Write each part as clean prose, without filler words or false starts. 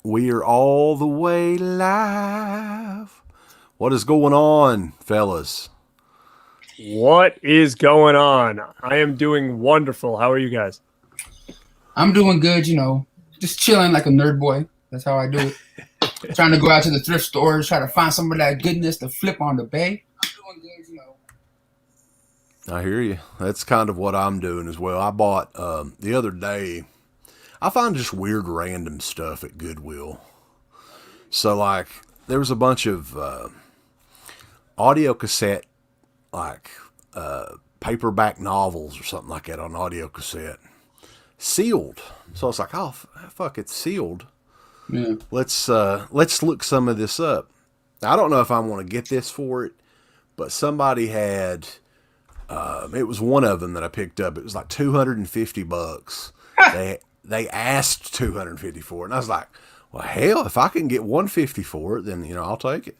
We are all the way live. What is going on, fellas? What is going on? I am doing wonderful. How are you guys? I'm doing good, just chilling like a nerd boy. That's how I do it. Trying to go out to the thrift stores, try to find some of that goodness to flip on the bay. I'm doing good, I hear you. That's kind of what I'm doing as well. I bought the other day. I find just weird random stuff at Goodwill. So like there was a bunch of audio cassette, like paperback novels or something like that on audio cassette, sealed. So I was like, oh fuck, it's sealed. Yeah. Let's look some of this up. Now, I don't know if I want to get this for it, but somebody had. It was one of them that I picked up. It was like $250. They asked $250 for it, and I was like, well, hell, if I can get $150 for it, then I'll take it.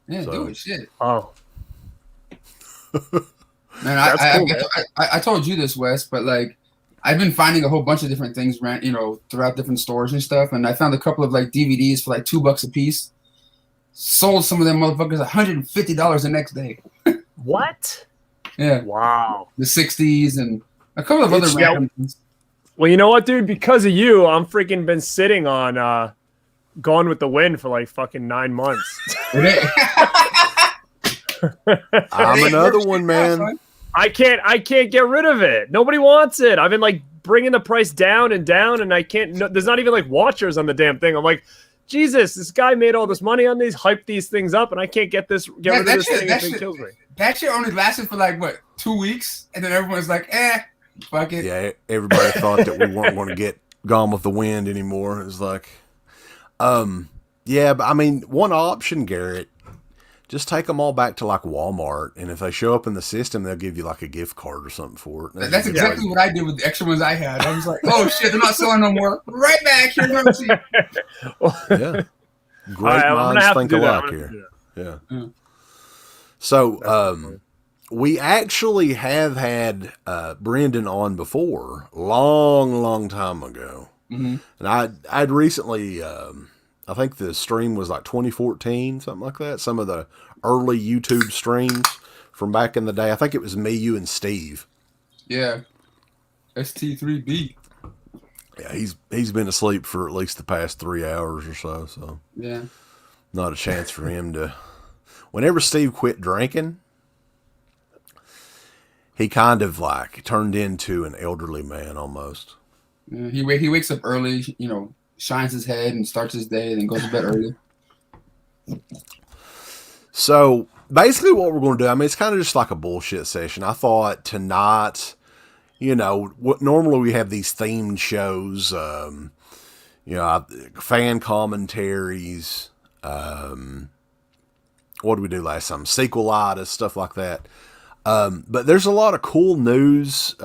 Yeah, so, do it, shit. Oh, man, I told you this, Wes, but like, I've been finding a whole bunch of different things, throughout different stores and stuff, and I found a couple of like DVDs for like $2 a piece. Sold some of them motherfuckers $150 the next day. what? Yeah. Wow. The 60s and a couple of other random things. Well, you know what, dude? Because of you, I'm freaking been sitting on Gone with the Wind for like fucking 9 months. I'm another one, man. I can't get rid of it. Nobody wants it. I've been like bringing the price down, and I can't. No, there's not even like watchers on the damn thing. I'm like, Jesus, this guy made all this money on these, hyped these things up, and I can't get rid of this thing. It kills me. That shit only lasted for like what, 2 weeks, and then everyone's like, fuck it. Yeah, everybody thought that we weren't going to get Gone with the Wind anymore. It was like, yeah, but I mean, one option, Garrett, just take them all back to like Walmart, and if they show up in the system, they'll give you like a gift card or something for it. That's exactly what I did with the extra ones I had. I was like, oh shit, they're not selling no more. Right back here, mercy. Yeah, great minds think alike here. Yeah. So, we actually have had Brendan on before, long time ago. Mm-hmm. And I'd recently, I think the stream was like 2014, something like that. Some of the early YouTube streams from back in the day. I think it was me, you, and Steve. Yeah. ST3B. Yeah, he's been asleep for at least the past 3 hours or so. So yeah, not a chance for him to. Whenever Steve quit drinking, he kind of like turned into an elderly man almost. Yeah, he wakes up early, shines his head and starts his day, then goes to bed early. So basically what we're going to do, I mean, it's kind of just like a bullshit session. I thought to not, what normally we have these themed shows, fan commentaries, what did we do last time? Sequelitis, stuff like that. But there's a lot of cool news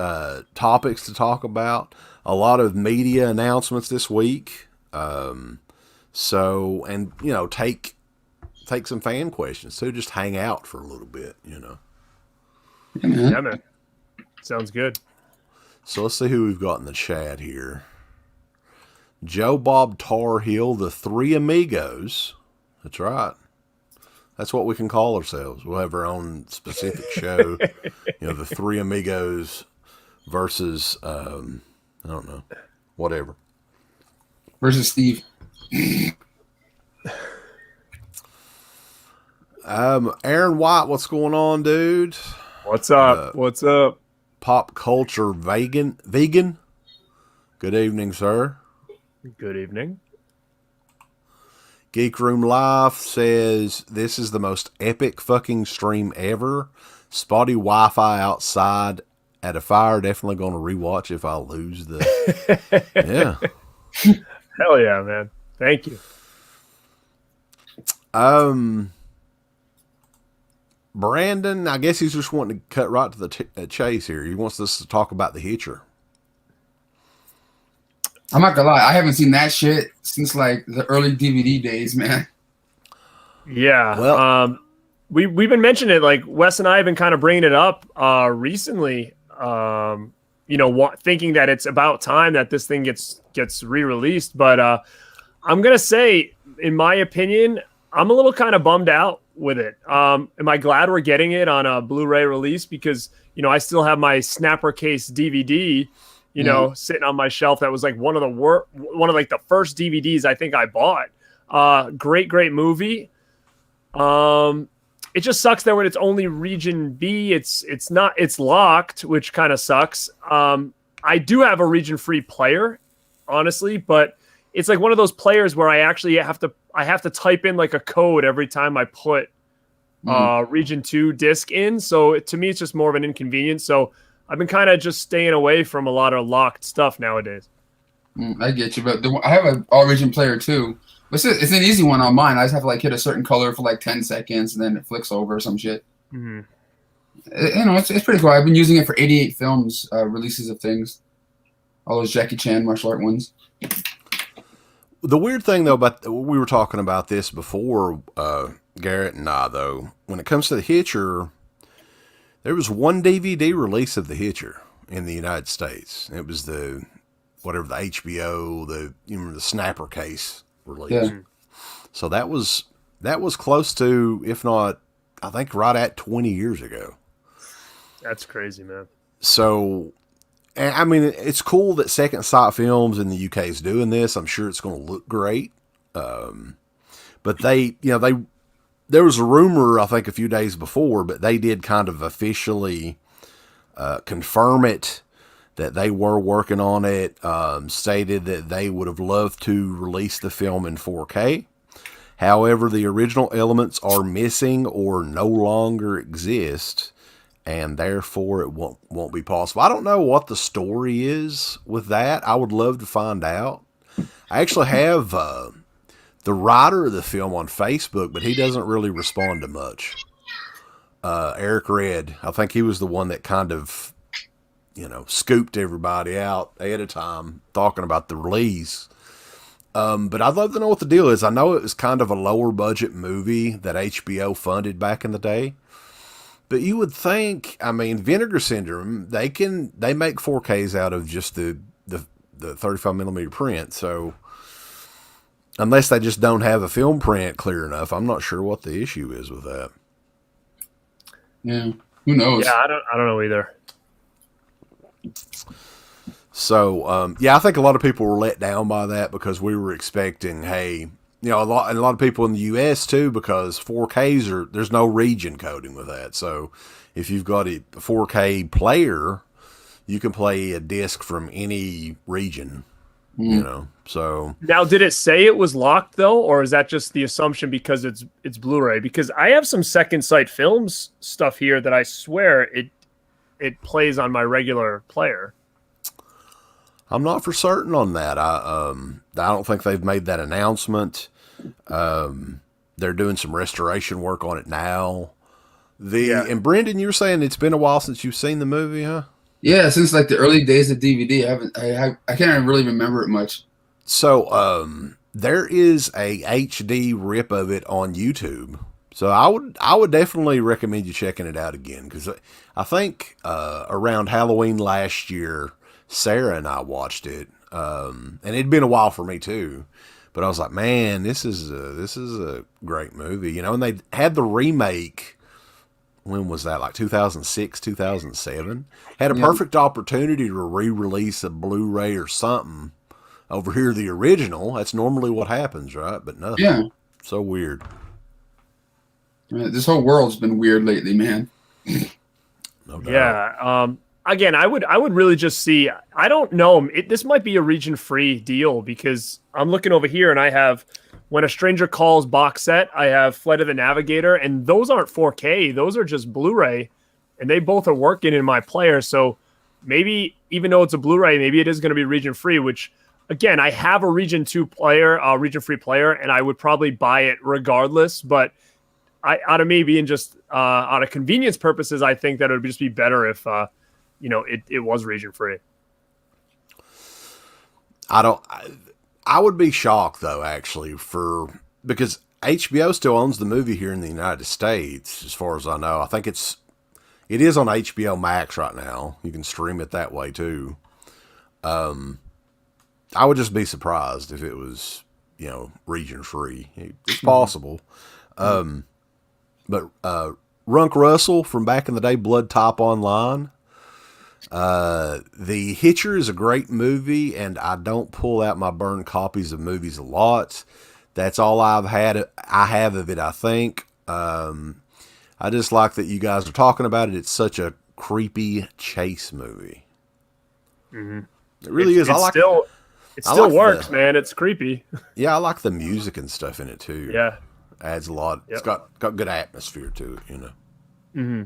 topics to talk about. A lot of media announcements this week. Take some fan questions too. Just hang out for a little bit, Yeah, man. Sounds good. So let's see who we've got in the chat here. Joe Bob Tar Heel, the Three Amigos. That's right. That's what we can call ourselves. We'll have our own specific show. The Three Amigos versus, I don't know, whatever. Versus Steve. Aaron White, what's going on, dude? What's up? What's up? Pop culture vegan. Good evening, sir. Good evening. Geek Room Life says, this is the most epic fucking stream ever. Spotty Wi-Fi outside at a fire. Definitely going to rewatch if I lose the... Yeah. Hell yeah, man. Thank you. Brandon, I guess he's just wanting to cut right to the chase here. He wants us to talk about the Hitcher. I'm not gonna lie, I haven't seen that shit since like the early DVD days, man. Yeah. Well, we've been mentioning it. Like Wes and I have been kind of bringing it up recently. Thinking that it's about time that this thing gets re-released. But I'm gonna say, in my opinion, I'm a little kind of bummed out with it. Am I glad we're getting it on a Blu-ray release? Because, I still have my snapper case DVD, sitting on my shelf. That was like one of the first DVDs I think I bought. Great movie. It just sucks that when it's only region B, it's locked, which kind of sucks. I do have a region free player, honestly, but it's like one of those players where I actually have to type in like a code every time I put region 2 disc in. So to me, it's just more of an inconvenience. So I've been kind of just staying away from a lot of locked stuff nowadays. I get you, but I have an all region player too. But it's an easy one on mine. I just have to like hit a certain color for like 10 seconds and then it flicks over or some shit. Mm-hmm. It's pretty cool. I've been using it for 88 films, releases of things. All those Jackie Chan martial art ones. The weird thing, though, we were talking about this before, Garrett and I, though, when it comes to the Hitcher, there was one DVD release of the Hitcher in the United States. It was the HBO, the snapper case release. Yeah. So that was close to, if not, I think right at 20 years ago. That's crazy, man. So, I mean, it's cool that Second Sight Films in the UK is doing this. I'm sure it's going to look great. But there was a rumor, I think, a few days before, but they did kind of officially confirm it, that they were working on it, stated that they would have loved to release the film in 4K. However, the original elements are missing or no longer exist, and therefore it won't be possible. I don't know what the story is with that. I would love to find out. I actually have the writer of the film on Facebook, but he doesn't really respond to much. Eric Red, I think he was the one that kind of, scooped everybody out ahead of time talking about the release. But I'd love to know what the deal is. I know it was kind of a lower budget movie that HBO funded back in the day. But you would think, I mean, Vinegar Syndrome, they make 4Ks out of just the 35mm print. So unless they just don't have a film print clear enough, I'm not sure what the issue is with that. Yeah, who knows? Yeah, I don't know either. So, I think a lot of people were let down by that because we were expecting, hey, a lot of people in the U.S. too, because 4Ks there's no region coding with that. So if you've got a 4K player, you can play a disc from any region, so. Now, did it say it was locked though, or is that just the assumption because it's Blu-ray? Because I have some Second Sight Films stuff here that I swear it plays on my regular player. I'm not for certain on that. I don't think they've made that announcement. They're doing some restoration work on it now. And Brendan, you were saying it's been a while since you've seen the movie, huh? Yeah, since like the early days of DVD. I can't really remember it much. So there is a HD rip of it on YouTube. So I would definitely recommend you checking it out again, because I think around Halloween last year, Sarah and I watched it, and it'd been a while for me too. But I was like, man, this is a great movie, And they had the remake. When was that? Like 2006, 2007. Had a perfect opportunity to re-release a Blu-ray or something over here. The original. That's normally what happens, right? But nothing. Yeah. So weird. This whole world's been weird lately, man. No doubt. Yeah. Again, I would really just see. I don't know. This might be a region-free deal, because I'm looking over here and I have When a Stranger Calls box set. I have Flight of the Navigator, and those aren't 4K. Those are just Blu-ray, and they both are working in my player. So maybe, even though it's a Blu-ray, maybe it is going to be region-free. Which, again, I have a region 2 player, region-free player, and I would probably buy it regardless. But out of me being just out of convenience purposes, I think that it would just be better if. It was region free. I would be shocked though, actually, because HBO still owns the movie here in the United States, as far as I know. I think it is on HBO Max right now. You can stream it that way too. I would just be surprised if it was region free. It's possible. But Runk Russell from back in the day, Blood Top Online. The Hitcher is a great movie, and I don't pull out my burned copies of movies a lot. That's all I have of it, I think. I just like that you guys are talking about it. It's such a creepy chase movie. Mm-hmm. It really is. It still works, man. It's creepy. Yeah, I like the music and stuff in it too. Yeah, adds a lot. Yep. It's got good atmosphere to it, Mm-hmm.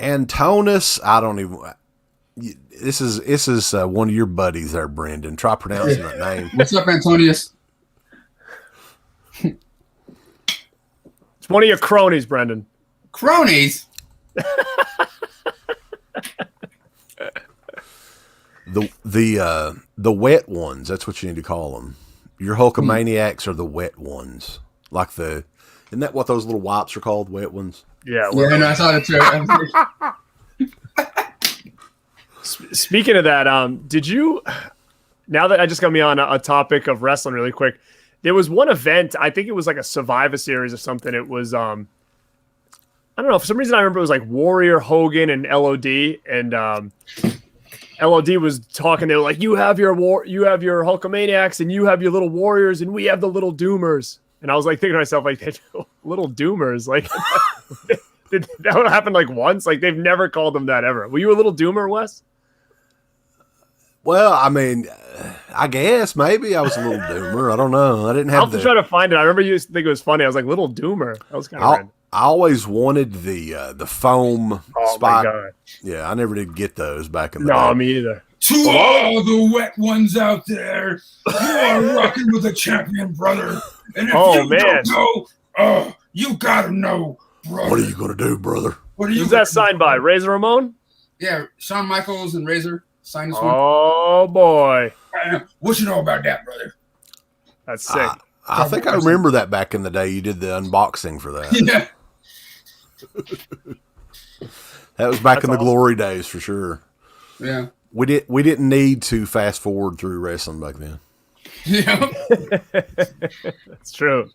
Antonis, I don't even. This is one of your buddies there, Brendan. Try pronouncing that name. What's up, Antonius? It's one of your cronies, Brendan. Cronies? The wet ones. That's what you need to call them. Your Hulkamaniacs are the wet ones. Isn't that what those little wipes are called? Wet ones? Yeah. Yeah, no, I saw that too. Speaking of that, did you? Now that I just got me on a topic of wrestling, really quick, there was one event. I think it was like a Survivor Series or something. It was I don't know. For some reason, I remember it was like Warrior, Hogan, and LOD, and LOD was talking. They were like, "You have your Hulkamaniacs, and you have your little Warriors, and we have the little Doomers." And I was like thinking to myself, like, little Doomers, like, did that would happen like once? Like, they've never called them that ever. Were you a little Doomer, Wes? Well, I mean, I guess maybe I was a little Doomer. I don't know. I didn't have. I'll have to try to find it. I remember you think it was funny. I was like, little Doomer. That was kind of random. I always wanted the foam spike. My God. Yeah, I never did get those back in the day. No, me either. To all the wet ones out there, you are rocking with a champion, brother. And if you don't know, you gotta know, brother. What are you gonna do, brother? Who's that signed by? Razor Ramon? Yeah, Shawn Michaels and Razor signed this one. Oh boy, what you know about that, brother? That's sick. I think I remember that back in the day. You did the unboxing for that. Yeah. That was back in the glory days for sure. Yeah. We didn't need to fast forward through wrestling back then. Yeah. That's true.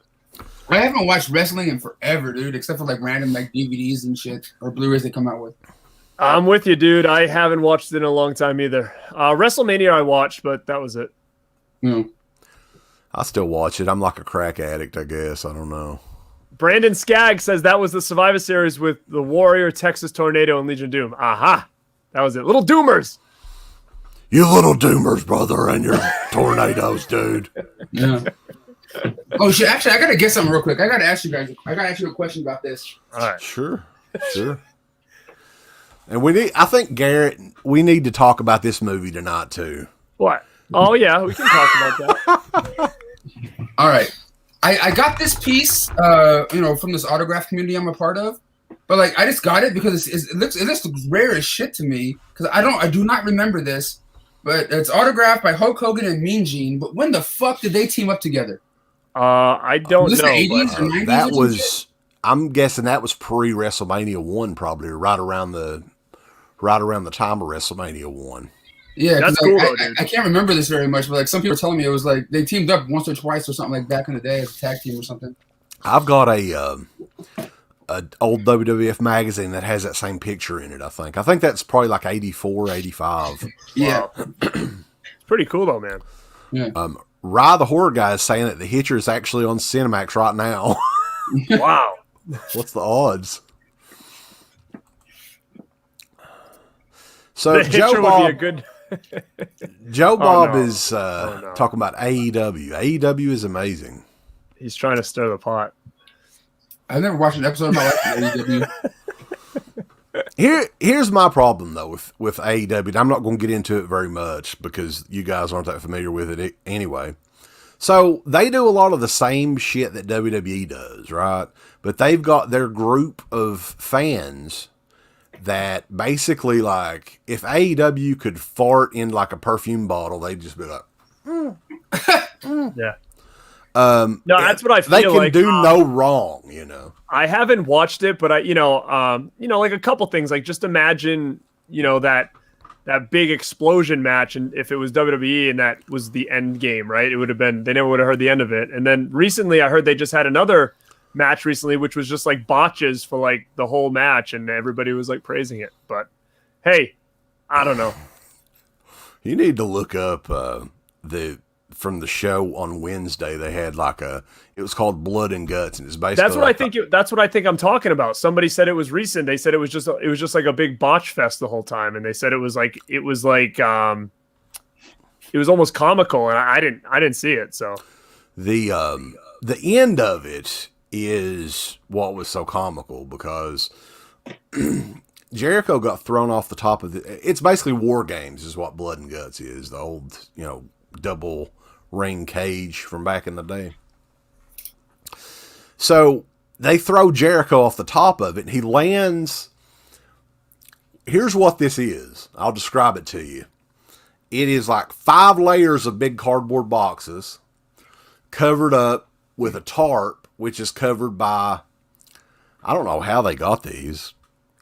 I haven't watched wrestling in forever, dude, except for like random like DVDs and shit or Blu-rays they come out with. I'm with you, dude. I haven't watched it in a long time either. WrestleMania I watched, but that was it. Yeah. I still watch it. I'm like a crack addict, I guess. I don't know. Brandon Skaggs says that was the Survivor Series with the Warrior, Texas Tornado, and Legion of Doom. Aha! That was it. Little Doomers. You little Doomers, brother, and your tornadoes, dude. Yeah. Oh shit! Actually, I gotta get something real quick. I gotta ask you guys. I gotta ask you a question about this. All right. Sure. And I think Garrett, we need to talk about this movie tonight too. What? Oh yeah, we can talk about that. All right. I got this piece, from this autograph community I'm a part of, but like I just got it because it looks rare as shit to me because I do not remember this. But it's autographed by Hulk Hogan and Mean Gene. But when the fuck did they team up together? I don't know. The 80s or 90s that was, I'm guessing that was pre-WrestleMania 1, probably, or right around the time of WrestleMania 1. Yeah, that's cool though, dude. I can't remember this very much, but like some people were telling me it was like they teamed up once or twice or something like back in the day as a tag team or something. I've got a old WWF magazine that has that same picture in it, I think that's probably like 84, 85. Yeah. It's pretty cool though, man. Yeah. Rye the Horror Guy is saying that the Hitcher is actually on Cinemax right now. Wow. What's the odds? So the Hitcher would be a good... Joe Bob is talking about AEW. AEW is amazing. He's trying to stir the pot. I've never watched an episode of my life of AEW. Here's my problem though with AEW. I'm not going to get into it very much because you guys aren't that familiar with it anyway. So they do a lot of the same shit that WWE does, right? But they've got their group of fans that basically, like, if AEW could fart in like a perfume bottle, they'd just be like, yeah. No, that's what I feel like. They can do no wrong, you know. I haven't watched it, but like a couple things. Like, just imagine, that that big explosion match, and if it was WWE and that was the end game, right? It would have been, they never would have heard the end of it. And then recently I heard they just had another match recently, which was just like botches for like the whole match, and everybody was like praising it. But hey, I don't know. You need to look up from the show on Wednesday. They had like it was called Blood and Guts, and it's basically that's what I think I'm talking about. Somebody said it was recent. They said it was just like a big botch fest the whole time, and they said it was almost comical, and I didn't see it. So the end of it is what was so comical, because Jericho got thrown off the top of it's basically War Games is what Blood and Guts is, the old, double ring cage from back in the day. So they throw Jericho off the top of it, and he lands. Here's what this is. I'll describe it to you. It is like 5 layers of big cardboard boxes covered up with a tarp, which is covered by, I don't know how they got these.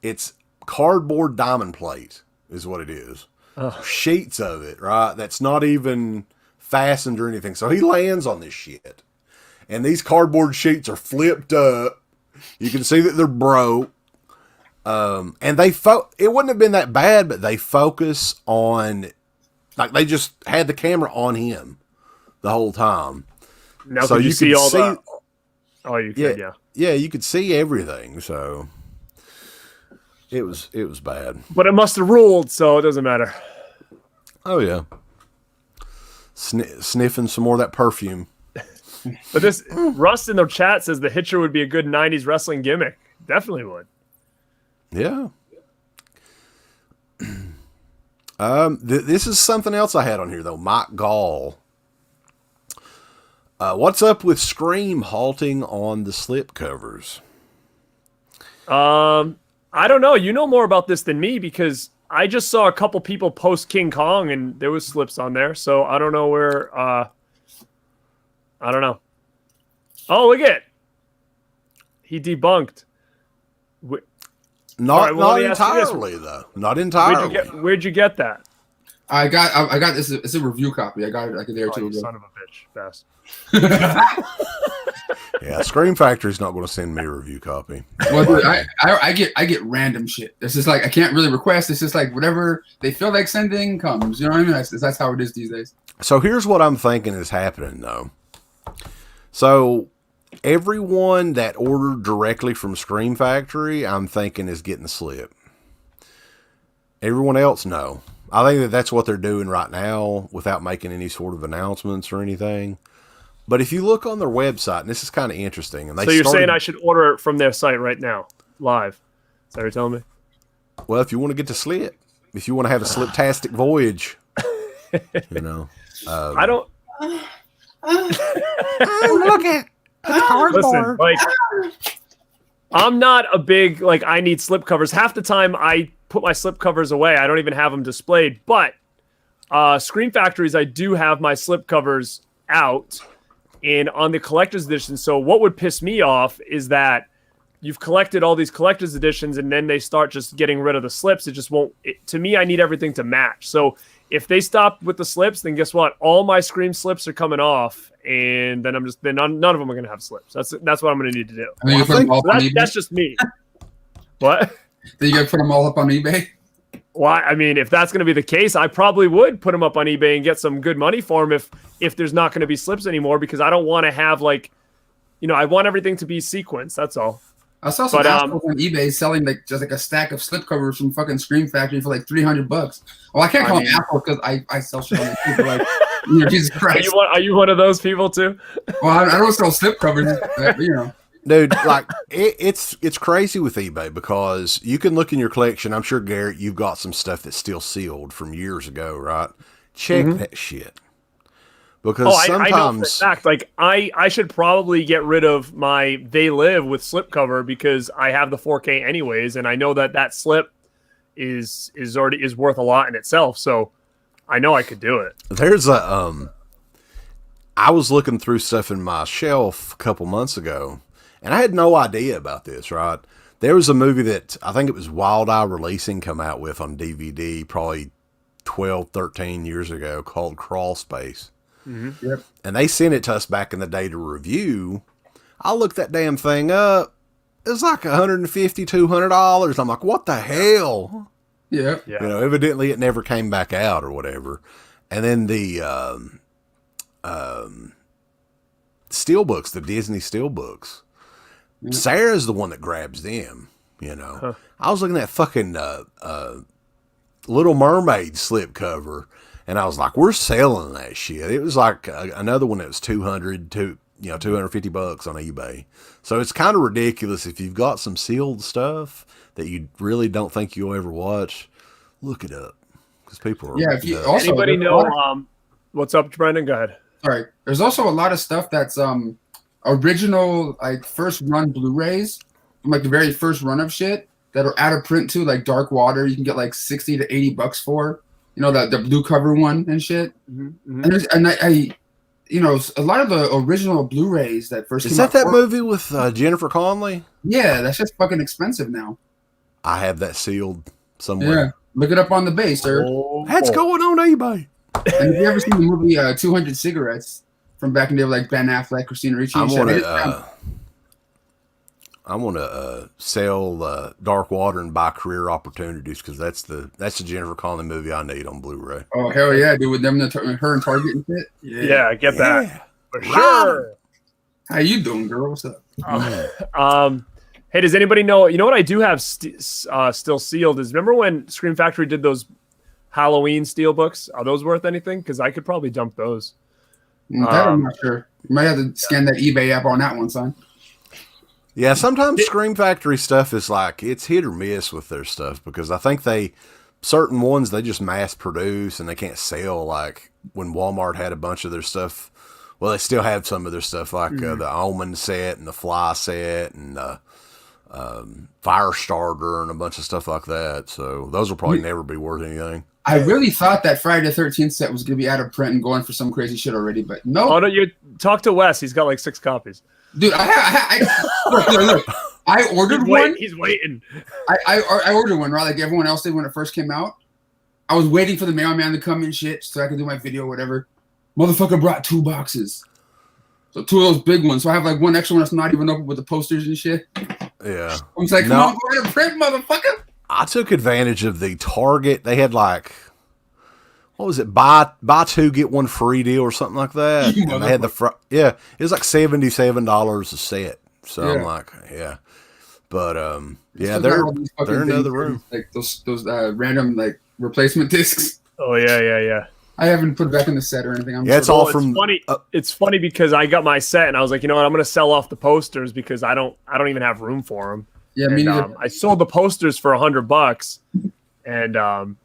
It's cardboard diamond plate is what it is. Ugh. Sheets of it, right? That's not even fastened or anything. So he lands on this shit, and these cardboard sheets are flipped up. You can see that they're broke. And it wouldn't have been that bad, but they focus on, like, they just had the camera on him the whole time. Now so you see all that? Oh, you could, yeah. Yeah, you could see everything. So it was bad. But it must have ruled, so it doesn't matter. Oh yeah, sniffing some more of that perfume. But this Rust in the chat says the Hitcher would be a good '90s wrestling gimmick. Definitely would. Yeah. This is something else I had on here though. Mike Gall. What's up with Scream halting on the slipcovers? I don't know. You know more about this than me, because I just saw a couple people post King Kong and there was slips on there. So I don't know where. I don't know. Oh, look at it. He debunked. Not entirely though. Not entirely. Where'd you get that? I got this. It's a review copy. I got it like a day or two ago. Son of a bitch. Fast. Yeah, Scream Factory's not going to send me a review copy. Well, dude, I get random shit. It's just like I can't really request. It's just like whatever they feel like sending comes. You know what I mean? That's how it is these days. So here's what I'm thinking is happening though. So everyone that ordered directly from Scream Factory, I'm thinking is getting the slip. Everyone else, no. I think that's what they're doing right now without making any sort of announcements or anything. But if you look on their website, and this is kind of interesting. And so you're saying I should order it from their site right now, live? Is that what you're telling me? Well, if you want to get to slip, if you want to have a sliptastic voyage, I don't. Look at the cardboard. Listen, like, I'm not a big, like, I need slipcovers. Half the time I put my slipcovers away. I don't even have them displayed. But Scream Factories, I do have my slipcovers out and on the collector's edition. So what would piss me off is that you've collected all these collector's editions and then they start just getting rid of the slips. It just won't. To me, I need everything to match. So if they stop with the slips, then guess what? All my Scream slips are coming off, and then none of them are going to have slips. That's what I'm going to need to do. That's just me. What? Then you got to put them all up on eBay? Well, I mean, if that's going to be the case, I probably would put them up on eBay and get some good money for them if there's not going to be slips anymore, because I don't want to have, like, I want everything to be sequenced. That's all. I saw some assholes on eBay selling just a stack of slipcovers from fucking Scream Factory for like $300. Well, I can't call them assholes because I sell shit on the people. Like, Jesus Christ. Are you one of those people too? Well, I don't sell slipcovers, but, Dude, like it's crazy with eBay because you can look in your collection. I'm sure, Garrett, you've got some stuff that's still sealed from years ago, right? Check that shit. Because sometimes I know for a fact, like I should probably get rid of my They Live with slipcover because I have the 4K anyways, and I know that slip is worth a lot in itself. So I know I could do it. There's I was looking through stuff in my shelf a couple months ago, and I had no idea about this, right? There was a movie that I think it was Wild Eye Releasing come out with on DVD probably 12, 13 years ago called Crawl Space. Mm-hmm. Yep. And they sent it to us back in the day to review. I looked that damn thing up. It was like $150, $200. I'm like, what the hell? Yeah. Yeah. You know, evidently it never came back out or whatever. And then the steelbooks, the Disney steelbooks. Yeah. Sarah's the one that grabs them, you know. Huh. I was looking at fucking Little Mermaid slipcover, and I was like, we're selling that shit. It was like another one that was $250 on eBay. So it's kind of ridiculous if you've got some sealed stuff that you really don't think you'll ever watch. Look it up because people are. Yeah. If you also Anybody know? What's up, Brendan? Go ahead. Sorry. There's also a lot of stuff that's original, like first run Blu-rays from like the very first run of shit that are out of print too, like Dark Water. You can get like $60 to $80 for. You know, the blue cover one and shit. Mm-hmm. And I you know, a lot of the original Blu-rays that first Is came out. that movie with Jennifer Connelly? Yeah, that's just fucking expensive now. I have that sealed somewhere. Yeah, look it up on the base, sir. That's going on eBay. And have you ever seen the movie 200 Cigarettes from back in the day, like Ben Affleck, Christina Ricci? I want to sell Dark Water and buy Career Opportunities because that's the Jennifer Connelly movie I need on Blu-ray. Oh hell yeah, dude! With them, her and Target and shit. Yeah, get that for sure. How you doing, girl? What's up? Hey, does anybody know? You know what I do have still sealed is remember when Scream Factory did those Halloween steel books? Are those worth anything? Because I could probably dump those. That I'm not sure. You might have to scan that eBay app on that one, son. Yeah, sometimes Scream Factory stuff is like, it's hit or miss with their stuff because I think certain ones they just mass produce and they can't sell. Like when Walmart had a bunch of their stuff, well, they still have some of their stuff like the Omen set and the Fly set and Firestarter and a bunch of stuff like that. So those will probably never be worth anything. I really thought that Friday the 13th set was going to be out of print and going for some crazy shit already, but no. Oh, no, you talk to Wes. He's got like 6 copies. Dude, look, I ordered one. He's waiting. I ordered one, right? Like everyone else did when it first came out. I was waiting for the mailman to come in shit so I could do my video or whatever. Motherfucker brought 2 boxes. So 2 of those big ones. So I have like one extra one that's not even open with the posters and shit. Yeah. I was like, come on, go ahead and print, motherfucker. I took advantage of the Target. They had like, what was it? Buy 2, get 1 free deal or something like that. And they had it was like $77 a set. So yeah. I'm like, yeah. But yeah, they're in another room. Like those random like replacement discs. Oh yeah. I haven't put it back in the set or anything. It's all from. Funny. It's funny because I got my set and I was like, you know what? I'm going to sell off the posters because I don't even have room for them. Yeah, and, I sold the posters for $100, and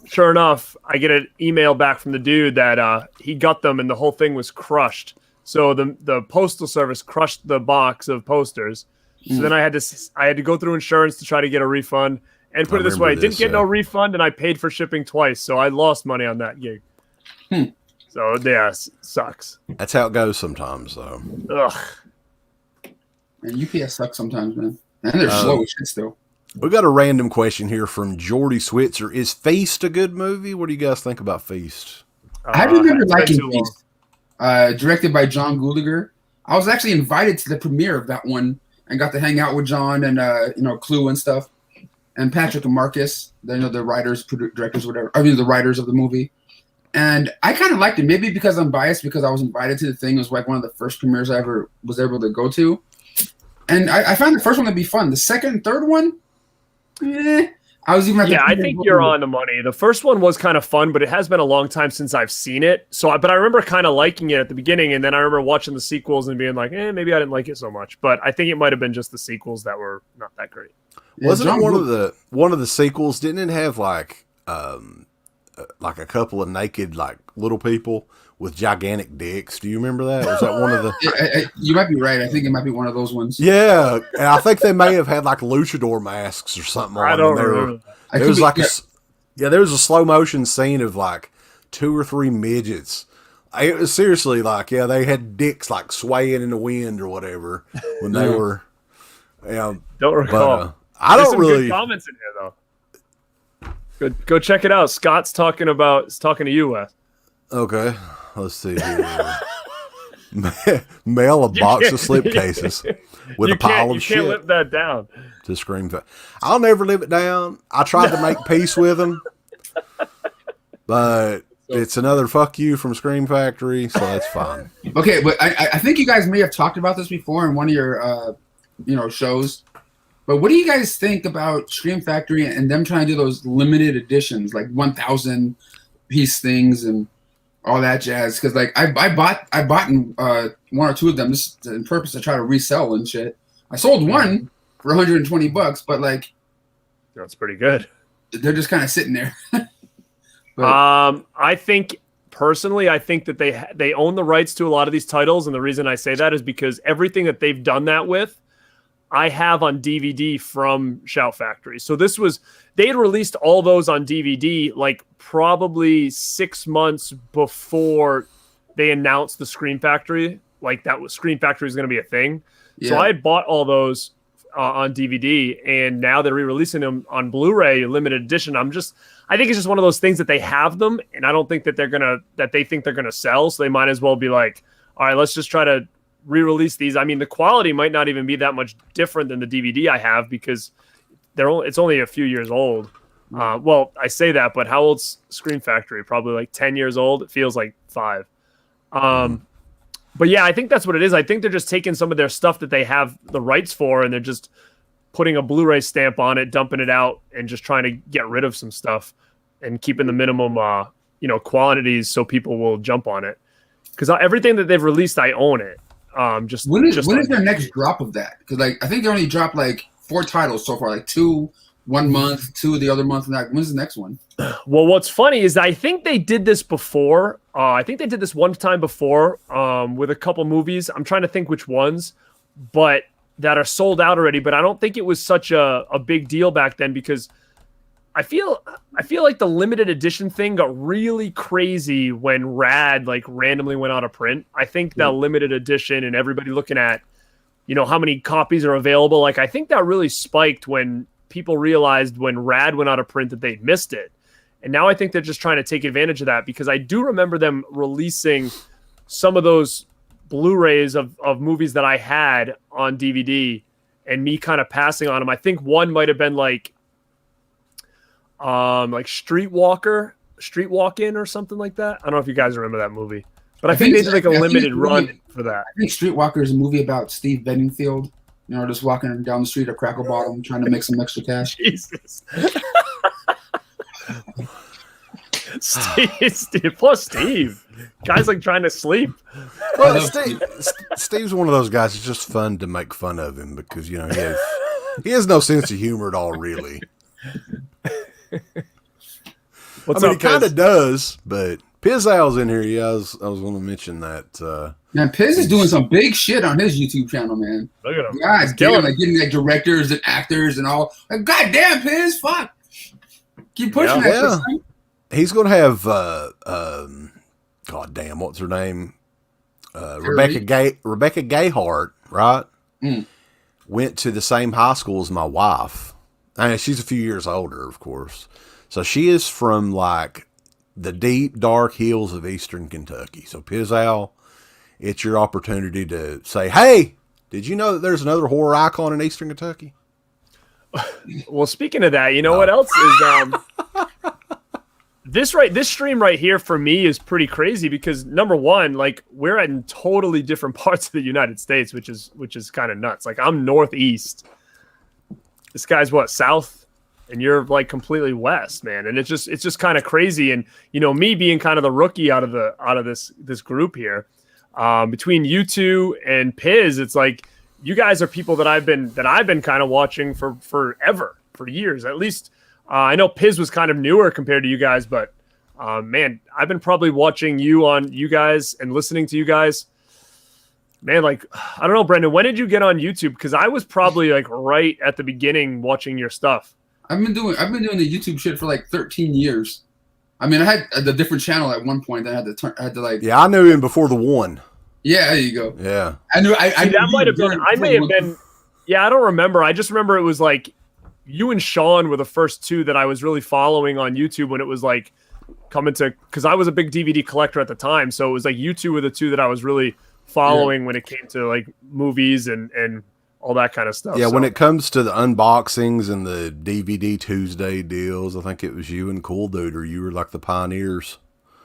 sure enough, I get an email back from the dude that he got them and the whole thing was crushed. So the postal service crushed the box of posters. So then I had to go through insurance to try to get a refund. And put it this way, I didn't get no refund, and I paid for shipping twice, so I lost money on that gig. So yeah, sucks. That's how it goes sometimes, though. Ugh. Man, UPS sucks sometimes, man. And they're slow as shit still. We got a random question here from Jordy Switzer. Is Feast a good movie? What do you guys think about Feast? I remember liking Feast. Directed by John Gulager. I was actually invited to the premiere of that one and got to hang out with John and Clue and stuff. And Patrick and Marcus, the writers, directors, whatever. I mean, the writers of the movie. And I kind of liked it. Maybe because I'm biased because I was invited to the thing. It was like one of the first premieres I ever was able to go to. And I found the first one to be fun. The second and third one, I was even. I think you're on the money. The first one was kind of fun, but it has been a long time since I've seen it. But I remember kind of liking it at the beginning, and then I remember watching the sequels and being like, maybe I didn't like it so much. But I think it might have been just the sequels that were not that great. Wasn't it one of the sequels? Didn't it have like a couple of naked like little people with gigantic dicks? Do you remember that? Was that one of the? You might be right. I think it might be one of those ones. Yeah, and I think they may have had like luchador masks or something. I don't remember. There was like there was a slow motion scene of like 2 or 3 midgets. It was seriously like they had dicks like swaying in the wind or whatever when they were. Don't recall. I don't really. Good comments in here though. Go check it out. Scott's talking to you, Wes. Okay, let's see here. Mail a box of slipcases with a pile of shit. You can't live that down. To Scream Factory. I'll never live it down. I tried to make peace with him, but it's another fuck you from Scream Factory, so that's fine. Okay, but I think you guys may have talked about this before in one of your shows. But what do you guys think about Scream Factory and them trying to do those limited editions, like 1,000 piece things and all that jazz? Because like I bought one or two of them just in purpose to try to resell and shit. I sold one for $120, but like that's pretty good. They're just kind of sitting there. I think personally, I think that they own the rights to a lot of these titles, and the reason I say that is because everything that they've done that with, I have on DVD from Shout Factory. So they had released all those on DVD like probably 6 months before they announced the Scream Factory. Like Scream Factory was going to be a thing. Yeah. So I had bought all those on DVD, and now they're re-releasing them on Blu-ray limited edition. I think it's just one of those things that they have them, and I don't think that they think they're gonna sell. So they might as well be like, all right, let's just try to re-release these. I mean, the quality might not even be that much different than the DVD I have because it's only a few years old. Well, I say that, but how old's Scream Factory? Probably like 10 years old. It feels like 5. But yeah, I think that's what it is. I think they're just taking some of their stuff that they have the rights for, and they're just putting a Blu-ray stamp on it, dumping it out, and just trying to get rid of some stuff and keeping the minimum, quantities so people will jump on it. Because everything that they've released, I own it. When is their next drop of that? Because like I think they only dropped like 4 titles so far, like 2 1 month, 2 the other month, and that. When's the next one? Well, what's funny is I think they did this before. I think they did this one time before with a couple movies. I'm trying to think which ones, but that are sold out already. But I don't think it was such a big deal back then because I feel like the limited edition thing got really crazy when Rad like randomly went out of print. I think that limited edition and everybody looking at, how many copies are available. Like I think that really spiked when people realized when Rad went out of print that they'd missed it. And now I think they're just trying to take advantage of that because I do remember them releasing some of those Blu-rays of movies that I had on DVD and me kind of passing on them. I think one might have been like Streetwalkin' or something like that. I don't know if you guys remember that movie, but I think they did like a limited run for that. I think Streetwalker is a movie about Steve Bedingfield, just walking down the street of Crackle Bottom trying to make some extra cash. Jesus. Steve, plus Steve. Guy's like trying to sleep. Well, Steve's one of those guys. It's just fun to make fun of him because he has no sense of humor at all, really. He kind of does, but Pizzow's in here. Yeah, I was going to mention that. Man, Piz is doing some big shit on his YouTube channel, man. Look at him. God damn, getting like directors and actors and all. Like, God damn, Piz, fuck. Keep pushing that. Yeah. He's going to have, God damn, what's her name? Rebecca Gayheart, right? Went to the same high school as my wife. I mean, she's a few years older, of course. So she is from like the deep, dark hills of Eastern Kentucky. So Pizzow, it's your opportunity to say, hey, did you know that there's another horror icon in Eastern Kentucky? Well, speaking of that, what else is this stream right here for me is pretty crazy because number one, like we're in totally different parts of the United States, which is kind of nuts. Like I'm northeast. This guy's what, south? And you're like completely west, man. And it's just kind of crazy. And me being kind of the rookie out of this group here, between you two and Piz, it's like you guys are people that I've been kind of watching for years. At least I know Piz was kind of newer compared to you guys, but man, I've been probably watching you guys and listening to you guys. Man, like I don't know, Brendan, when did you get on YouTube? Because I was probably like right at the beginning watching your stuff. I've been doing the YouTube shit for like 13 years. I mean, I had a different channel at one point. I had to like. Yeah, I knew him before the one. Yeah, there you go. Yeah, I knew. That might have been. I may have been. Yeah, I don't remember. I just remember it was like you and Sean were the first two that I was really following on YouTube when it was like coming to, because I was a big DVD collector at the time. So it was like you two were the two that I was really following when it came to like movies and all that kind of stuff. Yeah, when it comes to the unboxings and the DVD Tuesday deals, I think it was you and Cool Dude, or you were like the pioneers.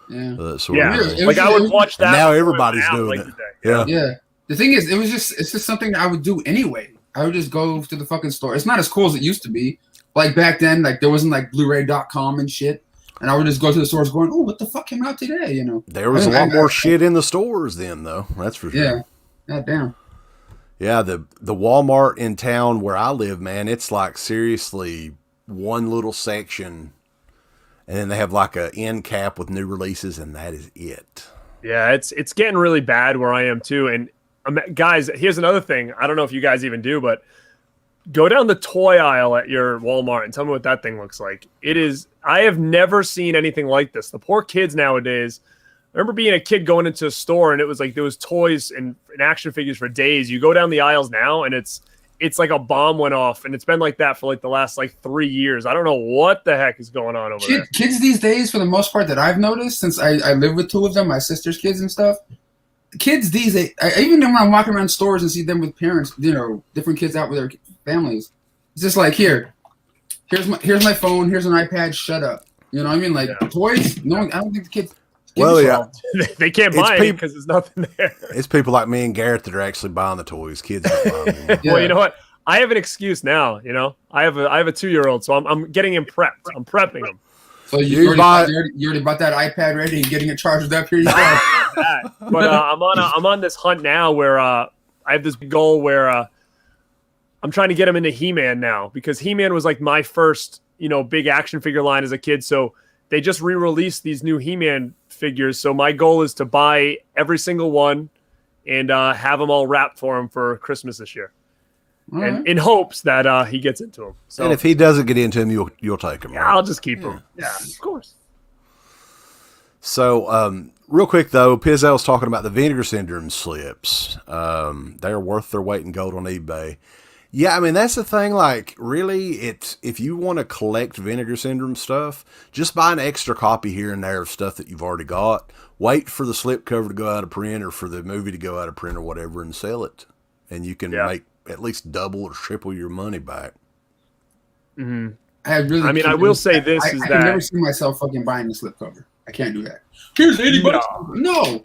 Yeah. Like I would watch that. Now everybody's doing it. Yeah. The thing is, it's just something I would do anyway. I would just go to the fucking store. It's not as cool as it used to be. Like back then, like there wasn't like Blu-ray.com and shit. And I would just go to the stores going, oh, what the fuck came out today? You know, there was a lot more shit in the stores then, though. That's for sure. Yeah. God damn. Yeah, the Walmart in town where I live, man, it's like seriously one little section, and then they have like a end cap with new releases, and that is it. Yeah, it's getting really bad where I am too. And guys, here's another thing. I don't know if you guys even do, but go down the toy aisle at your Walmart and tell me what that thing looks like. It is. I have never seen anything like this. The poor kids nowadays. I remember being a kid going into a store and it was like there was toys and action figures for days. You go down the aisles now and it's like a bomb went off, and it's been like that for like the last like 3 years. I don't know what the heck is going on over there. Kids these days, for the most part, that I've noticed, since I live with two of them, my sister's kids and stuff. Kids these days, even when I'm walking around stores and see them with parents, you know, different kids out with their families, it's just like here's my phone, here's an iPad, shut up. You know what I mean? Like toys. No, I don't think the kids. Well, yeah, they can't buy it because there's nothing there. It's people like me and Garrett that are actually buying the toys. Kids are buying them. Well, you know what? I have an excuse now. You know, I have a 2-year-old, so I'm getting him prepped. I'm prepping him. So you already bought that iPad ready and getting it charged up here. But I'm on this hunt now where I have this goal where I'm trying to get him into He-Man now, because He-Man was like my first big action figure line as a kid. So they just re-released these new He-Man figures. So my goal is to buy every single one and have them all wrapped for him for Christmas this year. And in hopes that he gets into them. So, and if he doesn't get into him, you'll take him. Yeah, right? I'll just keep him. Yeah, of course. So, real quick though, Pizzel's talking about the Vinegar Syndrome slips. They're worth their weight in gold on eBay. Yeah, I mean that's the thing. Like, really, if you want to collect Vinegar Syndrome stuff, just buy an extra copy here and there of stuff that you've already got. Wait for the slipcover to go out of print or for the movie to go out of print or whatever, and sell it, and you can make at least double or triple your money back. Mm-hmm. I will say this I can never see myself fucking buying the slipcover. I can't do that. Here's $80. No,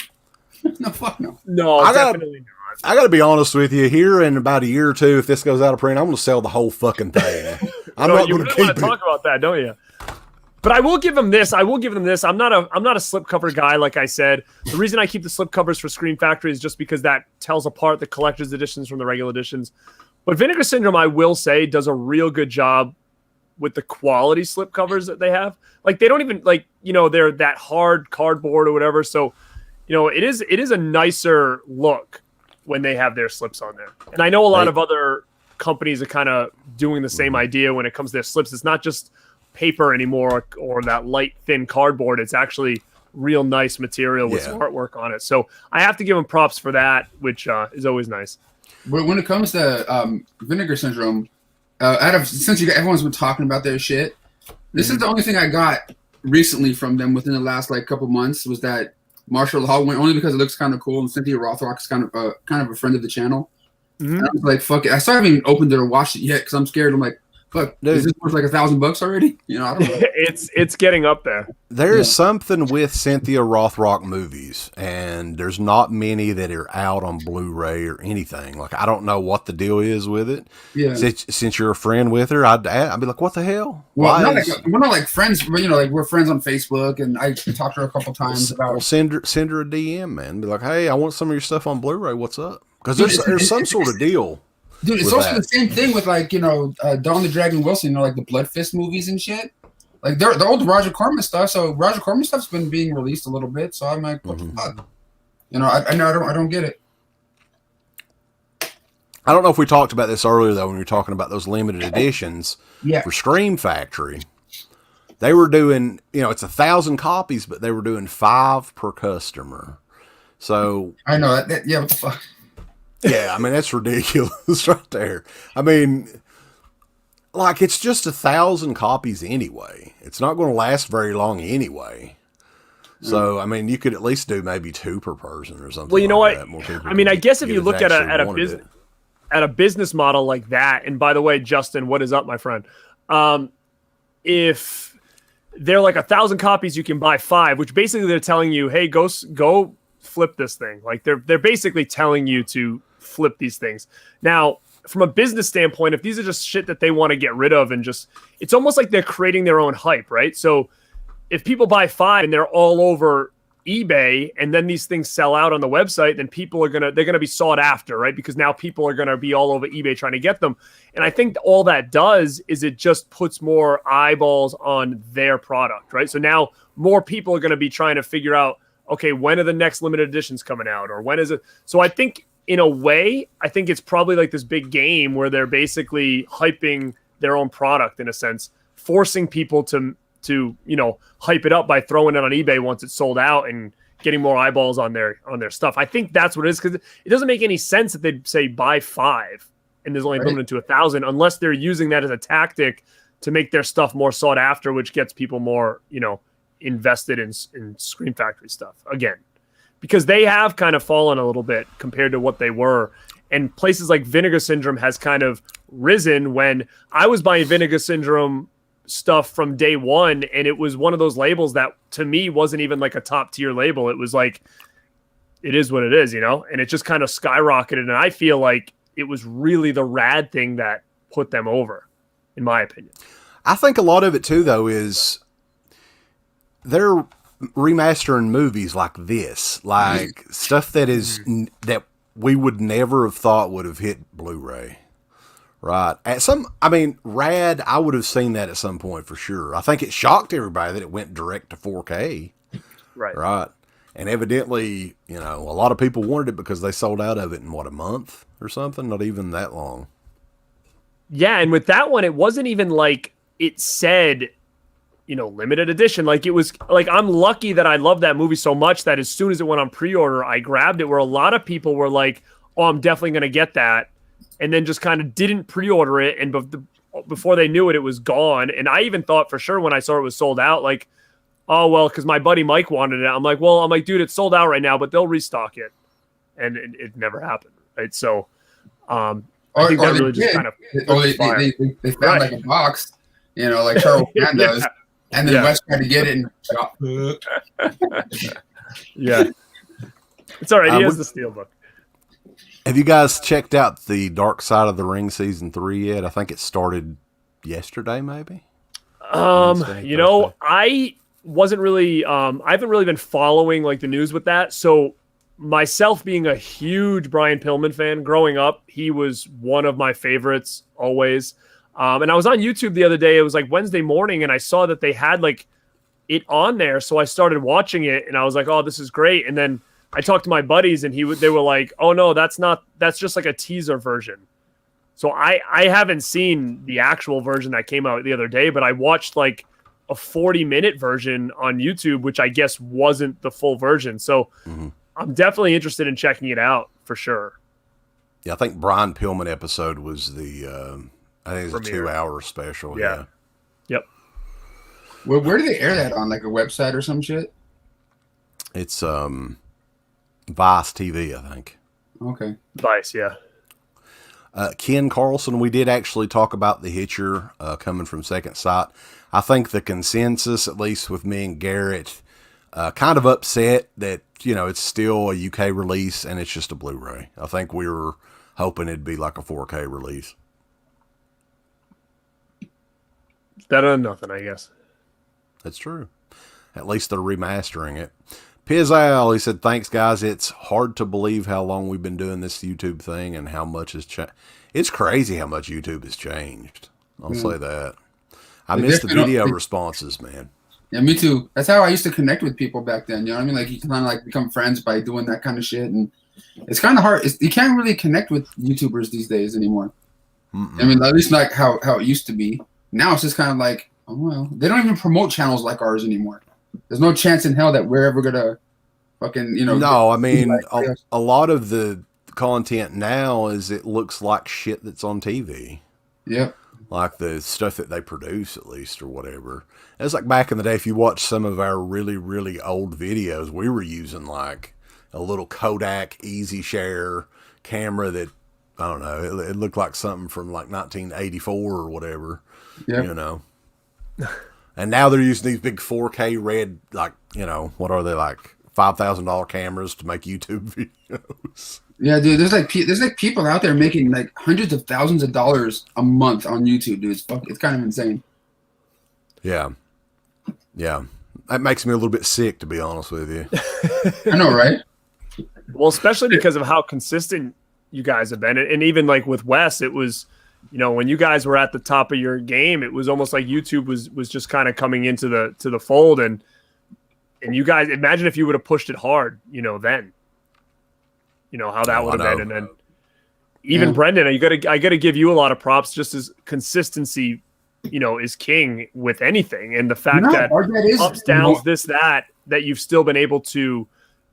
fuck no. No, definitely not. I got to be honest with you. Here in about a year or two, if this goes out of print, I'm going to sell the whole fucking thing. I'm not going to keep it. Talk about that, don't you? But I will give them this. I'm not a slipcover guy, like I said. The reason I keep the slipcovers for Screen Factory is just because that tells apart the collector's editions from the regular editions. But Vinegar Syndrome, I will say, does a real good job with the quality slipcovers that they have. Like they don't even they're that hard cardboard or whatever. So, it is a nicer look when they have their slips on there. And I know a lot of other companies are kind of doing the same idea when it comes to their slips. It's not just paper anymore or that light, thin cardboard. It's actually real nice material with some artwork on it. So I have to give them props for that, which is always nice. But when it comes to Vinegar Syndrome, since everyone's been talking about their shit, this is the only thing I got recently from them within the last couple months was that Marshall Hall one, only because it looks kind of cool, and Cynthia Rothrock is kind of a friend of the channel. Mm-hmm. And I was like, fuck it. I still haven't even opened it or watched it yet because I'm scared. I'm like, fuck, is this worth like $1,000 already? I don't know. It's getting up there. There is something with Cynthia Rothrock movies, and there's not many that are out on Blu-ray or anything. Like, I don't know what the deal is with it. Yeah. Since you're a friend with her, I'd be like, what the hell? Well, we're not like friends, but we're friends on Facebook, and I talked to her a couple times about. Well, send her a DM, man. Be like, hey, I want some of your stuff on Blu-ray. What's up? Because there's some sort of deal. Dude, it's also the same thing with Dawn the Dragon Wilson, like the Blood Fist movies and shit. Like they're old Roger Corman stuff, so Roger Corman stuff's been being released a little bit. So I'm like, what the fuck? I don't get it. I don't know if we talked about this earlier though when we were talking about those limited editions for Scream Factory. They were doing, it's 1,000 copies, but they were doing 5 per customer. So I know that. Yeah, what the fuck? Yeah, I mean, that's ridiculous right there. I mean, like it's just 1,000 copies anyway. It's not going to last very long anyway. So, I mean, you could at least do maybe 2 per person or something. Well, you know like what? More people I mean, I guess if you look at actually a business model like that, and by the way, Justin, what is up, my friend? If they're like 1,000 copies, you can buy 5, which basically they're telling you, hey, go flip this thing. Like they're basically telling you to flip these things. Now, from a business standpoint, if these are just shit that they want to get rid of and just, it's almost like they're creating their own hype, right? So if people buy 5 and they're all over eBay and then these things sell out on the website, then they're gonna be sought after, right? Because now people are gonna be all over eBay trying to get them. And I think all that does is it just puts more eyeballs on their product, right? So now more people are gonna be trying to figure out, okay, when are the next limited editions coming out, or when is it? So I think in a way, I think it's probably like this big game where they're basically hyping their own product in a sense, forcing people to hype it up by throwing it on eBay once it's sold out and getting more eyeballs on their stuff. I think that's what it is, because it doesn't make any sense that they'd say buy 5 and there's only limited to 1,000 unless they're using that as a tactic to make their stuff more sought after, which gets people more, invested in Scream Factory stuff again, because they have kind of fallen a little bit compared to what they were. And places like Vinegar Syndrome has kind of risen. When I was buying Vinegar Syndrome stuff from day one, and it was one of those labels that to me wasn't even like a top tier label. It was like, it is what it is, and it just kind of skyrocketed. And I feel like it was really the rad thing that put them over, in my opinion. I think a lot of it too, though, is they're remastering movies like this, like stuff that is that we would never have thought would have hit Blu-ray. Right. Rad, I would have seen that at some point for sure. I think it shocked everybody that it went direct to 4K. Right. Right. And evidently, a lot of people wanted it because they sold out of it in, a month or something? Not even that long. Yeah, and with that one, it wasn't even like it said, limited edition. Like it was, like I'm lucky that I love that movie so much that as soon as it went on pre-order, I grabbed it, where a lot of people were like, oh, I'm definitely going to get that. And then just kind of didn't pre-order it, and before they knew it, it was gone. And I even thought for sure when I saw it was sold out, like, oh well, because my buddy Mike wanted it. I'm like, dude, it's sold out right now, but they'll restock it, and it never happened, right? So, I think that really just kind of they found like a box, like Charles Mann does, and then Wes tried to get it and yeah, it's all right. He has the steelbook. Have you guys checked out the Dark Side of the Ring season 3 yet? I think it started yesterday, maybe. Wednesday, I wasn't really. I haven't really been following like the news with that. So myself being a huge Brian Pillman fan, growing up, he was one of my favorites always. And I was on YouTube the other day. It was like Wednesday morning, and I saw that they had like it on there. So I started watching it, and I was like, "Oh, this is great!" And then I talked to my buddies, and they were like, "Oh no, that's just like a teaser version." So I haven't seen the actual version that came out the other day, but I watched like a 40-minute version on YouTube, which I guess wasn't the full version. So I'm definitely interested in checking it out for sure. Yeah, I think Brian Pillman episode was I think it's a 2-hour special. Yeah. Yep. Where do they air that on? Like a website or some shit? It's Vice TV, I think. Okay. Vice, yeah. Ken Carlson, we did actually talk about the Hitcher coming from Second Sight. I think the consensus, at least with me and Garrett, kind of upset that, it's still a UK release and it's just a Blu-ray. I think we were hoping it'd be like a 4K release. Better than nothing, I guess. That's true. At least they're remastering it. Pizzal, he said, thanks, guys. It's hard to believe how long we've been doing this YouTube thing and how much has changed. It's crazy how much YouTube has changed. I'll say that. I miss the video responses, man. Yeah, me too. That's how I used to connect with people back then. You know what I mean? Like, you can kind of like become friends by doing that kind of shit. And it's kind of hard. You can't really connect with YouTubers these days anymore. I mean, at least like how it used to be. Now it's just kind of like, oh, well, they don't even promote channels like ours anymore. There's no chance in hell that we're ever going to fucking, No, I mean, a lot of the content now is it looks like shit that's on TV. Yep. like the stuff that they produce at least or whatever. It's like back in the day, if you watch some of our really, really old videos, we were using like a little Kodak Easy Share camera that, I don't know, it looked like something from like 1984 or whatever, you know. And now they're using these big 4K red, like, you know, what are they, like $5,000 cameras to make YouTube videos. Yeah, dude, there's like people out there making like hundreds of thousands of dollars a month on YouTube, dude. It's kind of insane. Yeah. Yeah. That makes me a little bit sick, to be honest with you. I know, right? Well, especially because of how consistent you guys have been. And even like with Wes, it was, you know, when you guys were at the top of your game, it was almost like YouTube was just kind of coming into the fold. And you guys, imagine if you would have pushed it hard, you know, then. You know how that would have been, and then even Brendan, I gotta give you a lot of props. Just as consistency, you know, is king with anything, and the fact that ups, downs, this, that you've still been able to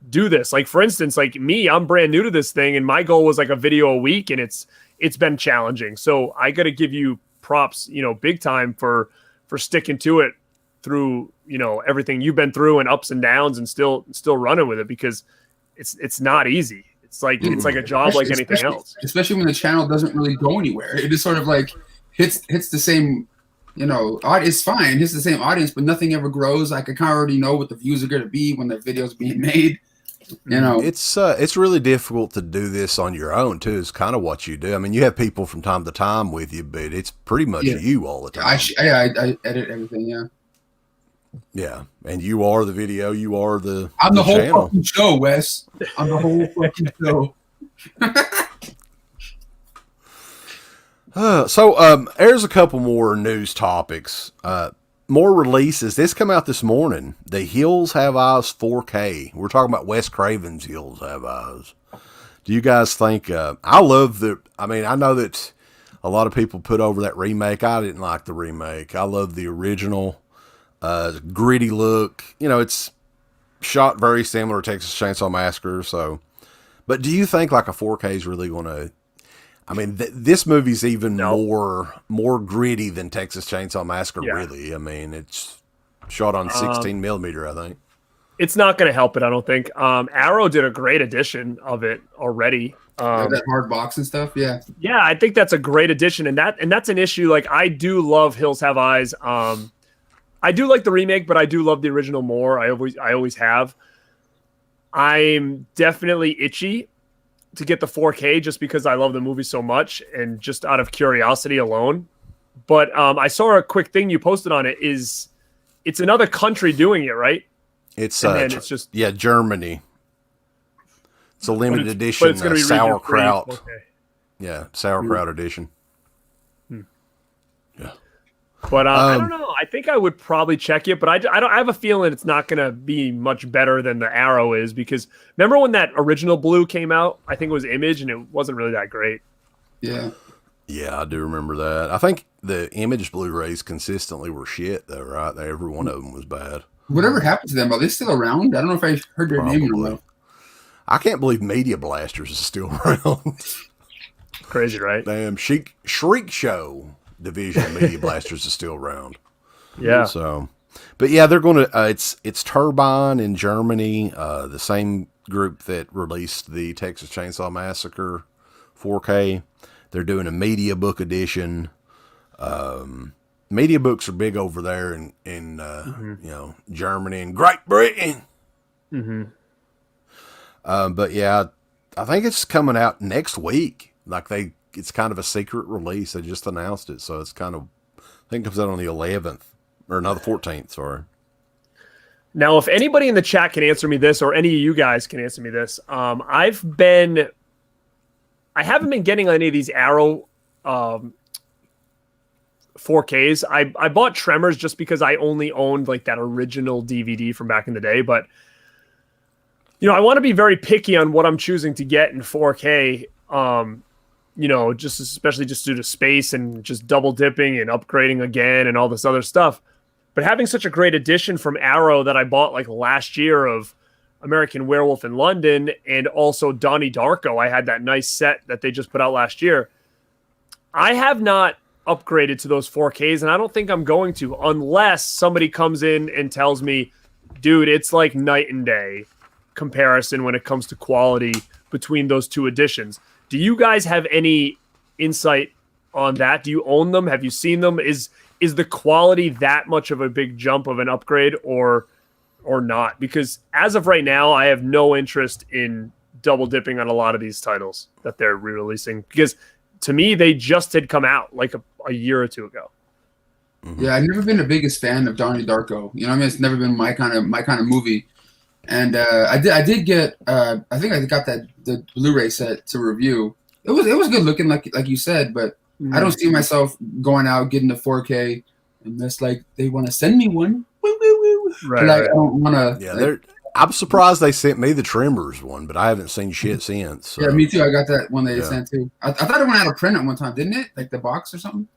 do this. Like for instance, like me, I'm brand new to this thing, and my goal was like a video a week, and it's been challenging. So I gotta give you props, you know, big time for sticking to it through, you know, everything you've been through and ups and downs, and still running with it, because it's not easy. It's like a job like anything else. Especially when the channel doesn't really go anywhere. It just sort of like hits the same, you know, it's fine. Hits the same audience, but nothing ever grows. Like I kind of already know what the views are going to be when the video's being made. You know, it's really difficult to do this on your own too. It's kind of what you do. I mean, you have people from time to time with you, but it's pretty much you all the time. I edit everything. Yeah. Yeah, and you are the video. You are I'm the whole channel. Fucking show, Wes. I'm the whole fucking show. There's a couple more news topics. More releases. This come out this morning. The Hills Have Eyes 4K. We're talking about Wes Craven's Hills Have Eyes. Do you guys think? I love the. I mean, I know that a lot of people put over that remake. I didn't like the remake. I love the original. Gritty look, you know, it's shot very similar to Texas Chainsaw Massacre. So, but do you think like a 4K is really going to? I mean, this movie's even more gritty than Texas Chainsaw Massacre. Yeah. Really, I mean, it's shot on 16 millimeter. I think it's not going to help it. I don't think. Arrow did a great edition of it already. That hard box and stuff. Yeah, I think that's a great addition, and that's an issue. Like I do love Hills Have Eyes. I do like the remake, but I do love the original more. I always have. I'm definitely itchy to get the 4K just because I love the movie so much and just out of curiosity alone. But I saw a quick thing you posted on it. It's another country doing it, right? It's just Germany. It's a limited edition. But it's going to be sauerkraut. Yeah, sauerkraut edition. Yeah. But I don't know. I think I would probably check it, but I have a feeling it's not going to be much better than the Arrow is, because remember when that original Blue came out? I think it was Image, and it wasn't really that great. Yeah. Yeah, I do remember that. I think the Image Blu-rays consistently were shit, though, right? Every one of them was bad. Whatever happened to them? Are they still around? I don't know if I heard their name in a while. I can't believe Media Blasters is still around. Crazy, right? Damn, Shriek Show division Media Blasters is still around. Yeah. So, but yeah, they're going to. It's Turbine in Germany, the same group that released the Texas Chainsaw Massacre 4K. They're doing a media book edition. Media books are big over there in you know, Germany and Great Britain. Mm-hmm. But yeah, I think it's coming out next week. Like it's kind of a secret release. They just announced it, so it's kind of, I think it comes out on the 11th or no, the 14th. Sorry. Now, if anybody in the chat can answer me this, or any of you guys can answer me this, I haven't been getting any of these Arrow 4Ks. I bought Tremors just because I only owned like that original DVD from back in the day, but you know, I want to be very picky on what I'm choosing to get in 4K. You know, just especially just due to space and just double dipping and upgrading again and all this other stuff. But having such a great edition from Arrow that I bought like last year of American Werewolf in London and also Donnie Darko, I had that nice set that they just put out last year. I have not upgraded to those 4Ks, and I don't think I'm going to unless somebody comes in and tells me, dude, it's like night and day comparison when it comes to quality between those two editions. Do you guys have any insight on that? Do you own them? Have you seen them? Is the quality that much of a big jump of an upgrade or not? Because as of right now, I have no interest in double dipping on a lot of these titles that they're re-releasing, because to me, they just had come out like a year or two ago. Yeah, I've never been the biggest fan of Donnie Darko. You know what I mean? It's never been my kind of movie. And I did get I think I got the Blu-ray set to review. It was good looking, like you said, but I don't see myself going out getting the 4K unless like they want to send me one. Woo, woo, woo. Right. Like, I don't want to. Yeah, I'm surprised they sent me the Tremors one, but I haven't seen shit since. So. Yeah, me too. I got that one they sent too. I thought it went out of print at one time, didn't it? Like the box or something.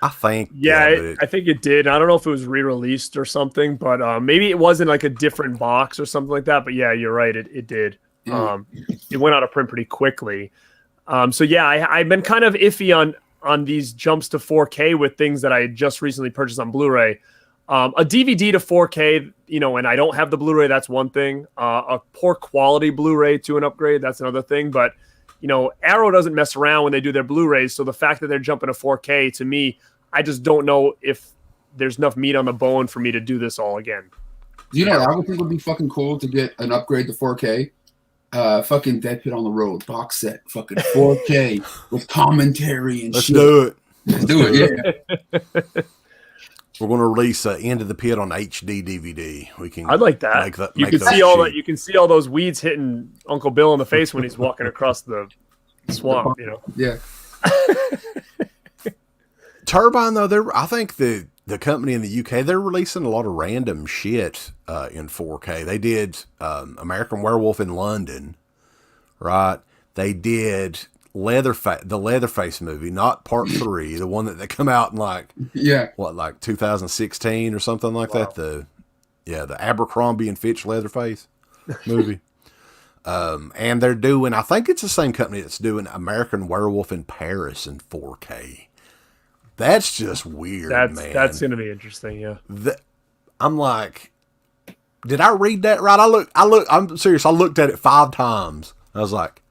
I think. Yeah, I think it did. I don't know if it was re-released or something, but maybe it wasn't like a different box or something like that. But yeah, you're right. It did. It went out of print pretty quickly. So yeah, I've been kind of iffy on these jumps to 4K with things that I had just recently purchased on Blu-ray. A DVD to 4K, and I don't have the Blu-ray, that's one thing. A poor quality Blu-ray to an upgrade, that's another thing. But, Arrow doesn't mess around when they do their Blu-rays. So the fact that they're jumping to 4K, to me, I just don't know if there's enough meat on the bone for me to do this all again. Do you know what I would think would be fucking cool to get an upgrade to 4K? Fucking DEADPIT on the Road box set, fucking 4K with commentary and shit. Let's do it, yeah. We're going to release End of the Pit on HD DVD. I'd like that. You can see all those weeds hitting Uncle Bill in the face when he's walking across the swamp. Yeah. Turbine though, I think the company in the UK, they're releasing a lot of random shit in 4K. They did American Werewolf in London, right? They did the Leatherface movie, not part 3, the one that they come out in like 2016 or something like that. The Abercrombie and Fitch Leatherface movie. And they're doing, I think it's the same company that's doing American Werewolf in Paris in 4K. That's just weird, man. That's going to be interesting, yeah. I'm like, did I read that right? I'm serious. I looked at it 5 times. I was like,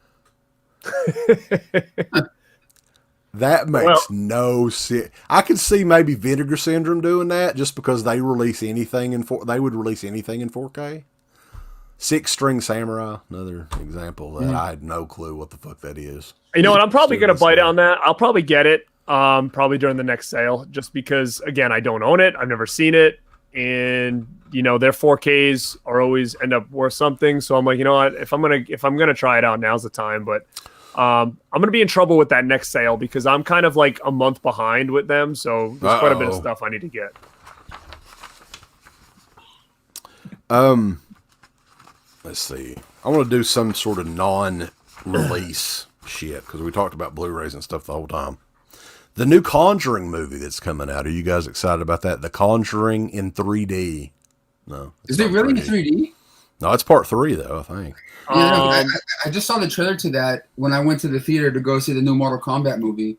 that makes no sense. I could see maybe Vinegar Syndrome doing that just because they release anything they would release anything in 4K. Six String Samurai, another example that I had no clue what the fuck that is. You know what? I'm probably going to bite on that. I'll probably get it. Probably during the next sale, just because again, I don't own it. I've never seen it. And their 4Ks are always end up worth something. So I'm like, you know what, if I'm going to try it out, now's the time. But, I'm going to be in trouble with that next sale because I'm kind of like a month behind with them. So there's quite a bit of stuff I need to get. Let's see. I want to do some sort of non-release shit because we talked about Blu-rays and stuff the whole time. The new Conjuring movie that's coming out. Are you guys excited about that? The Conjuring in 3D. No. Is it really in 3D? No, it's part 3 though, I think. Yeah, I just saw the trailer to that when I went to the theater to go see the new Mortal Kombat movie.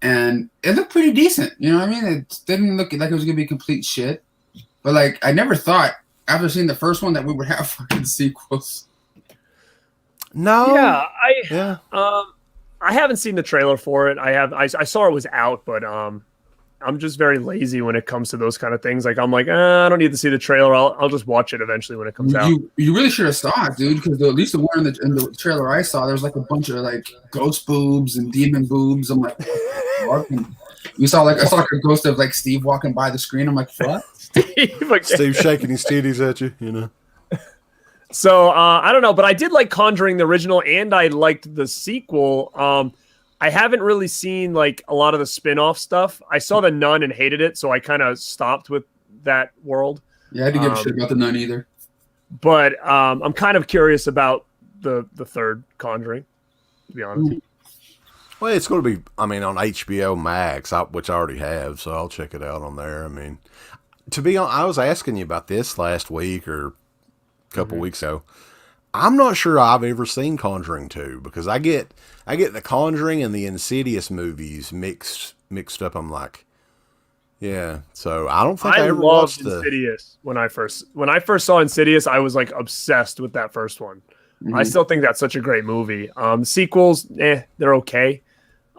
And it looked pretty decent. You know what I mean? It didn't look like it was going to be complete shit. But like, I never thought after seeing the first one that we would have fucking sequels. No. Yeah. I haven't seen the trailer for it. I saw it was out, but I'm just very lazy when it comes to those kind of things. Like I'm like, I don't need to see the trailer. I'll just watch it eventually when it comes out. You really should have saw it, dude, because at least the one in the trailer I saw, there was like a bunch of like ghost boobs and demon boobs. I'm like, what? I saw like a ghost of like Steve walking by the screen. I'm like, what? Steve shaking his titties at you, So I don't know, but I did like Conjuring the original, and I liked the sequel. I haven't really seen like a lot of the spin-off stuff. I saw The Nun and hated it, so I kind of stopped with that world. Yeah, I didn't give a shit about The Nun either. But I'm kind of curious about the third Conjuring, to be honest. Well, it's going to be, on HBO Max, which I already have, so I'll check it out on there. To be honest, I was asking you about this last week or couple weeks ago. I'm not sure I've ever seen Conjuring 2 because I get the Conjuring and the Insidious movies mixed up. I'm like, yeah. So I don't think I ever watched Insidious when I first saw Insidious. I was like obsessed with that first one. Mm-hmm. I still think that's such a great movie. Sequels, they're okay.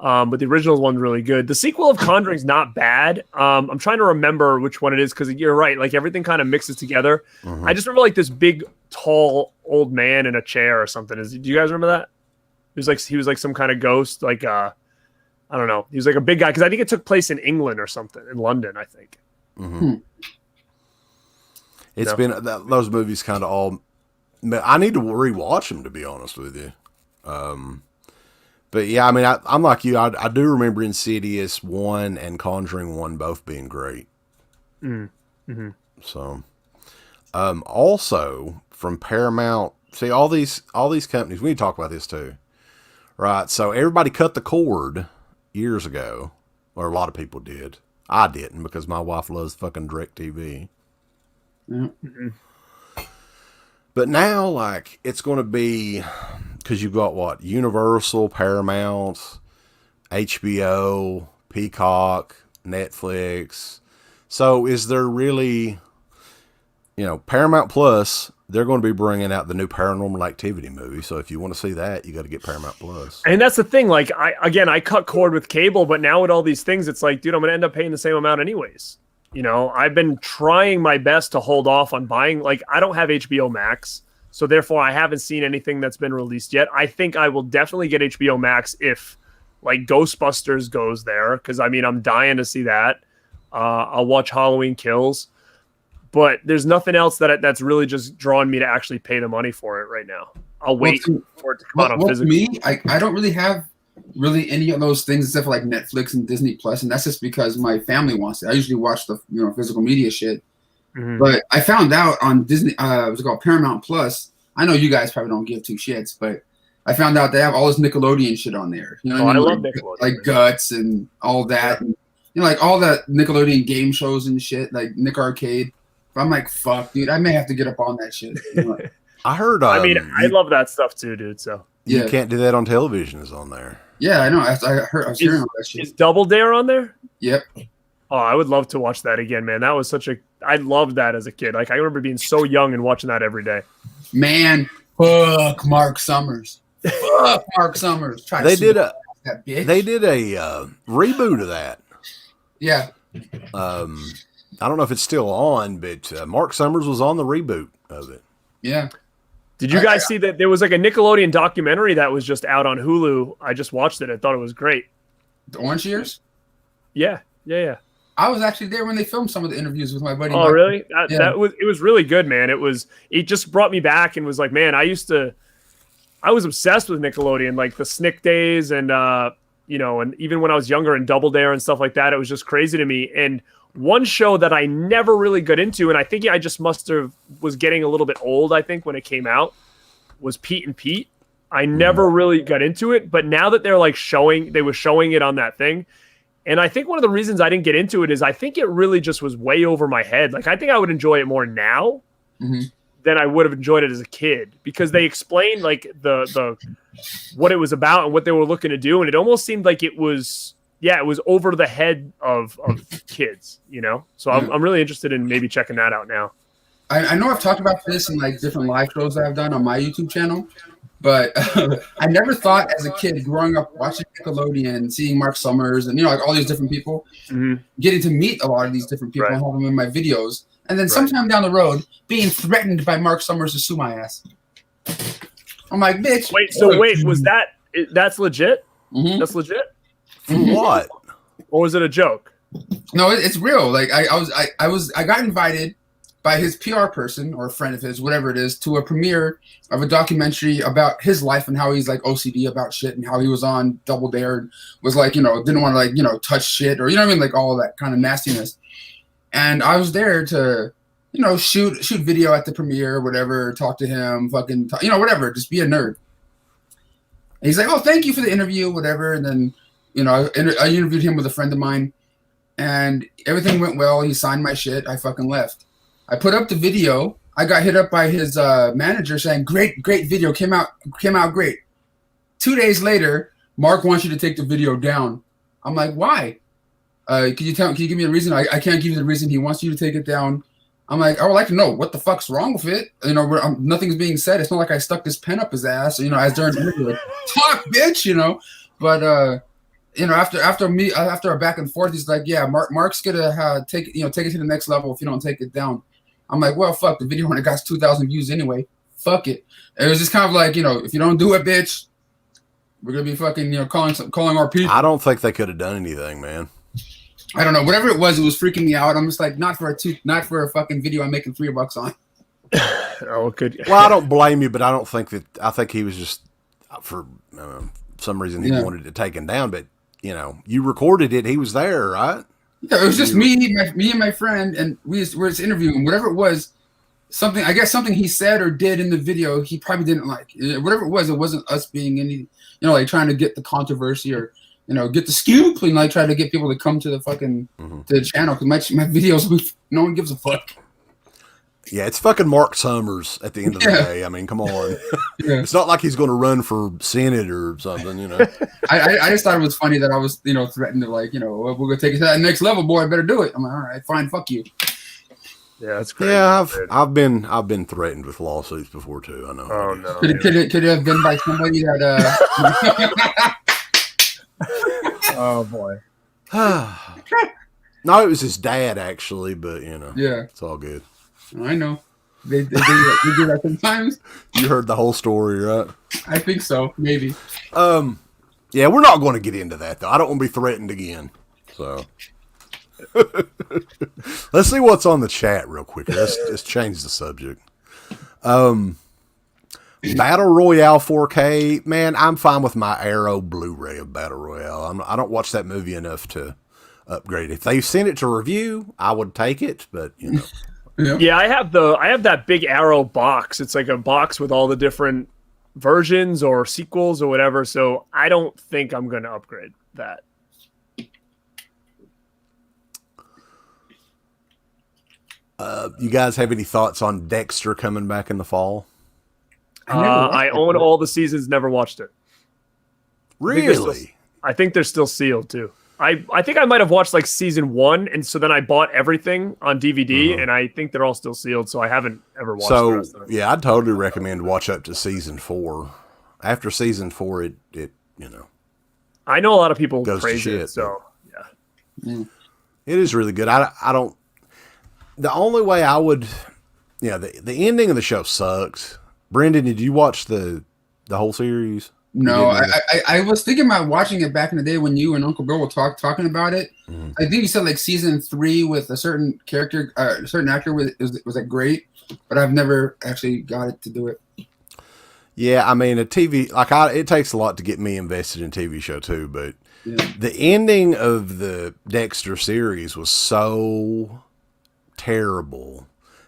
But the original one's really good. The sequel of Conjuring's not bad. I'm trying to remember which one it is because you're right. Like everything kind of mixes together. Mm-hmm. I just remember like this big, tall old man in a chair or something. Do you guys remember that? He was like some kind of ghost. Like I don't know. He was like a big guy because I think it took place in England or something, in London, I think. Mm-hmm. It's been those movies kind of all. I need to rewatch them to be honest with you. But yeah, I mean, I'm like you. I do remember Insidious 1 and Conjuring 1 both being great. Mm-hmm. So, also from Paramount, see all these companies. We need to talk about this too, right? So everybody cut the cord years ago, or a lot of people did. I didn't because my wife loves fucking DirecTV. Mm-hmm. But now, like, it's going to be, because you've got what? Universal, Paramount, HBO, Peacock, Netflix. So is there really, Paramount Plus, they're going to be bringing out the new Paranormal Activity movie. So if you want to see that, you got to get Paramount Plus. And that's the thing. Like, I cut cord with cable, but now with all these things, it's like, dude, I'm going to end up paying the same amount anyways. I've been trying my best to hold off on buying. Like, I don't have HBO Max, so therefore I haven't seen anything that's been released yet. I think I will definitely get HBO Max if, like, Ghostbusters goes there, because, I mean, I'm dying to see that. I'll watch Halloween Kills, but there's nothing else that's really just drawing me to actually pay the money for it right now. I'll wait for it to come out on physical. Me, I don't really have really any of those things except for like Netflix and Disney Plus, and that's just because my family wants it. I usually watch the physical media shit. Mm-hmm. But I found out on Disney what's it called, Paramount Plus. I know you guys probably don't give two shits, but I found out they have all this Nickelodeon shit on there. You know what I mean? Love Nickelodeon. Like Guts and all that. And, like all that Nickelodeon game shows and shit, like Nick Arcade. But I'm like, fuck, dude, I may have to get up on that shit. I heard. I mean, I love that stuff too, dude. So you can't do that on television. Is on there. Yeah, I know. I was hearing all that shit. Is Double Dare on there? Yep. Oh, I would love to watch that again, man. That was I loved that as a kid. Like, I remember being so young and watching that every day. Man, fuck Mark Summers. Fuck Mark Summers. They did a reboot of that. Yeah. I don't know if it's still on, but Mark Summers was on the reboot of it. Yeah. Did you guys see that there was like a Nickelodeon documentary that was just out on Hulu? I just watched it. I thought it was great. The Orange Years? Yeah. I was actually there when they filmed some of the interviews with my buddy. Oh, really? It was really good, man. It just brought me back and was like, man, I was obsessed with Nickelodeon, like the Snick days and and even when I was younger and Double Dare and stuff like that, it was just crazy to me. And one show that I never really got into, and I think I just was getting a little bit old, I think, when it came out, was Pete and Pete. I never really got into it, but now that they're like they were showing it on that thing. And I think one of the reasons I didn't get into it is I think it really just was way over my head. Like, I think I would enjoy it more now than I would have enjoyed it as a kid, because they explained like the what it was about and what they were looking to do. And it almost seemed like it was over the head of kids, So I'm really interested in maybe checking that out now. I know I've talked about this in like different live shows that I've done on my YouTube channel, but I never thought as a kid growing up watching Nickelodeon and seeing Mark Summers and like all these different people, getting to meet a lot of these different people and have them in my videos, and then sometime down the road being threatened by Mark Summers to sue my ass. I'm like, bitch. Wait, was that's legit? Mm-hmm. That's legit? For what? Or was it a joke? No, it's real. Like I got invited by his PR person or a friend of his, whatever it is, to a premiere of a documentary about his life and how he's like OCD about shit and how he was on Double Dare and was like, didn't want to touch shit or, like all of that kind of nastiness. And I was there to, shoot video at the premiere, whatever, talk to him, whatever, just be a nerd. And he's like, oh, thank you for the interview, whatever. And then, I interviewed him with a friend of mine and everything went well. He signed my shit. I fucking left. I put up the video. I got hit up by his manager saying, great video, came out great. 2 days later, Mark wants you to take the video down. I'm like, why? Can you give me a reason? I can't give you the reason. He wants you to take it down. I'm like, I would like to know what the fuck's wrong with it. You know, nothing's being said. It's not like I stuck this pen up his ass, you know, as during the interview, like, talk, bitch, you know. But you know, after our back and forth, he's like, yeah, Mark's gonna take it to the next level if you don't take it down. I'm like, well, fuck, the video only got 2,000 views anyway. Fuck it. It was just kind of like, you know, if you don't do it, bitch, we're gonna be fucking, you know, calling our people. I don't think they could have done anything, man. I don't know. Whatever it was freaking me out. I'm just like, not for a fucking video I'm making $3 on. Oh, good. Well, I don't blame you, but I don't think that. I think he was just for some reason he wanted it taken down. But you know, you recorded it. He was there, right? Yeah, it was just me and my friend, and we were just interviewing. Whatever it was, something he said or did in the video, he probably didn't like. Whatever it wasn't us being any, you know, like trying to get the controversy or, you know, get the scoop and like try to get people to come to the fucking to the channel, because my videos, no one gives a fuck. Yeah, it's fucking Mark Summers at the end of the day. I mean, come on. It's not like he's going to run for Senate or something, you know. I just thought it was funny that I was, you know, threatened to, like, you know, we're going to take it to that next level, boy. I better do it. I'm like, all right, fine, fuck you. Yeah, that's crazy. Yeah, I've been threatened with lawsuits before too. I know. Oh no. Could it have been by somebody that? Oh boy. No, it was his dad actually, but you know. Yeah, it's all good. I know. They do that sometimes. You heard the whole story, right? I think so, maybe. Yeah, we're not going to get into that though. I don't want to be threatened again. So let's see what's on the chat real quick. Let's just change the subject. Battle Royale 4K, man, I'm fine with my Arrow Blu-ray of Battle Royale. I don't watch that movie enough to upgrade. If they sent it to review, I would take it, but you know. Yeah, I have that big Arrow box. It's like a box with all the different versions or sequels or whatever. So I don't think I'm going to upgrade that. You guys have any thoughts on Dexter coming back in the fall? I own all the seasons, never watched it. Really? I think they're still sealed too. I think I might have watched like season 1, and so then I bought everything on DVD, and I think they're all still sealed, so I haven't ever watched the rest of it. Yeah, I'd totally recommend watch up to season 4. After season 4, it you know. I know a lot of people goes praise to shit, it, so yeah. It is really good. I don't. The only way I would, the ending of the show sucked. Brendan, did you watch the whole series? No, I was thinking about watching it back in the day when you and Uncle Bill were talking about it. Mm-hmm. I think you said like season 3 with a certain character, a certain actor was like great, but I've never actually got it to do it. Yeah, I mean, a TV it takes a lot to get me invested in TV show too, but the ending of the Dexter series was so terrible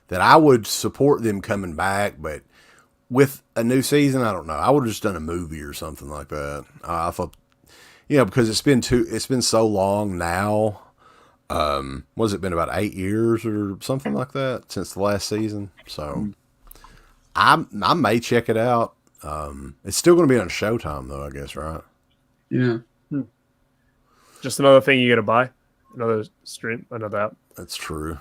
that I would support them coming back, but with a new season, I don't know. I would have just done a movie or something like that. I thought, because it's been so long now. What's it been, about 8 years or something like that since the last season? So I may check it out. It's still going to be on Showtime though, I guess, right? Yeah. Just another thing you got to buy, another stream, another app. That's true.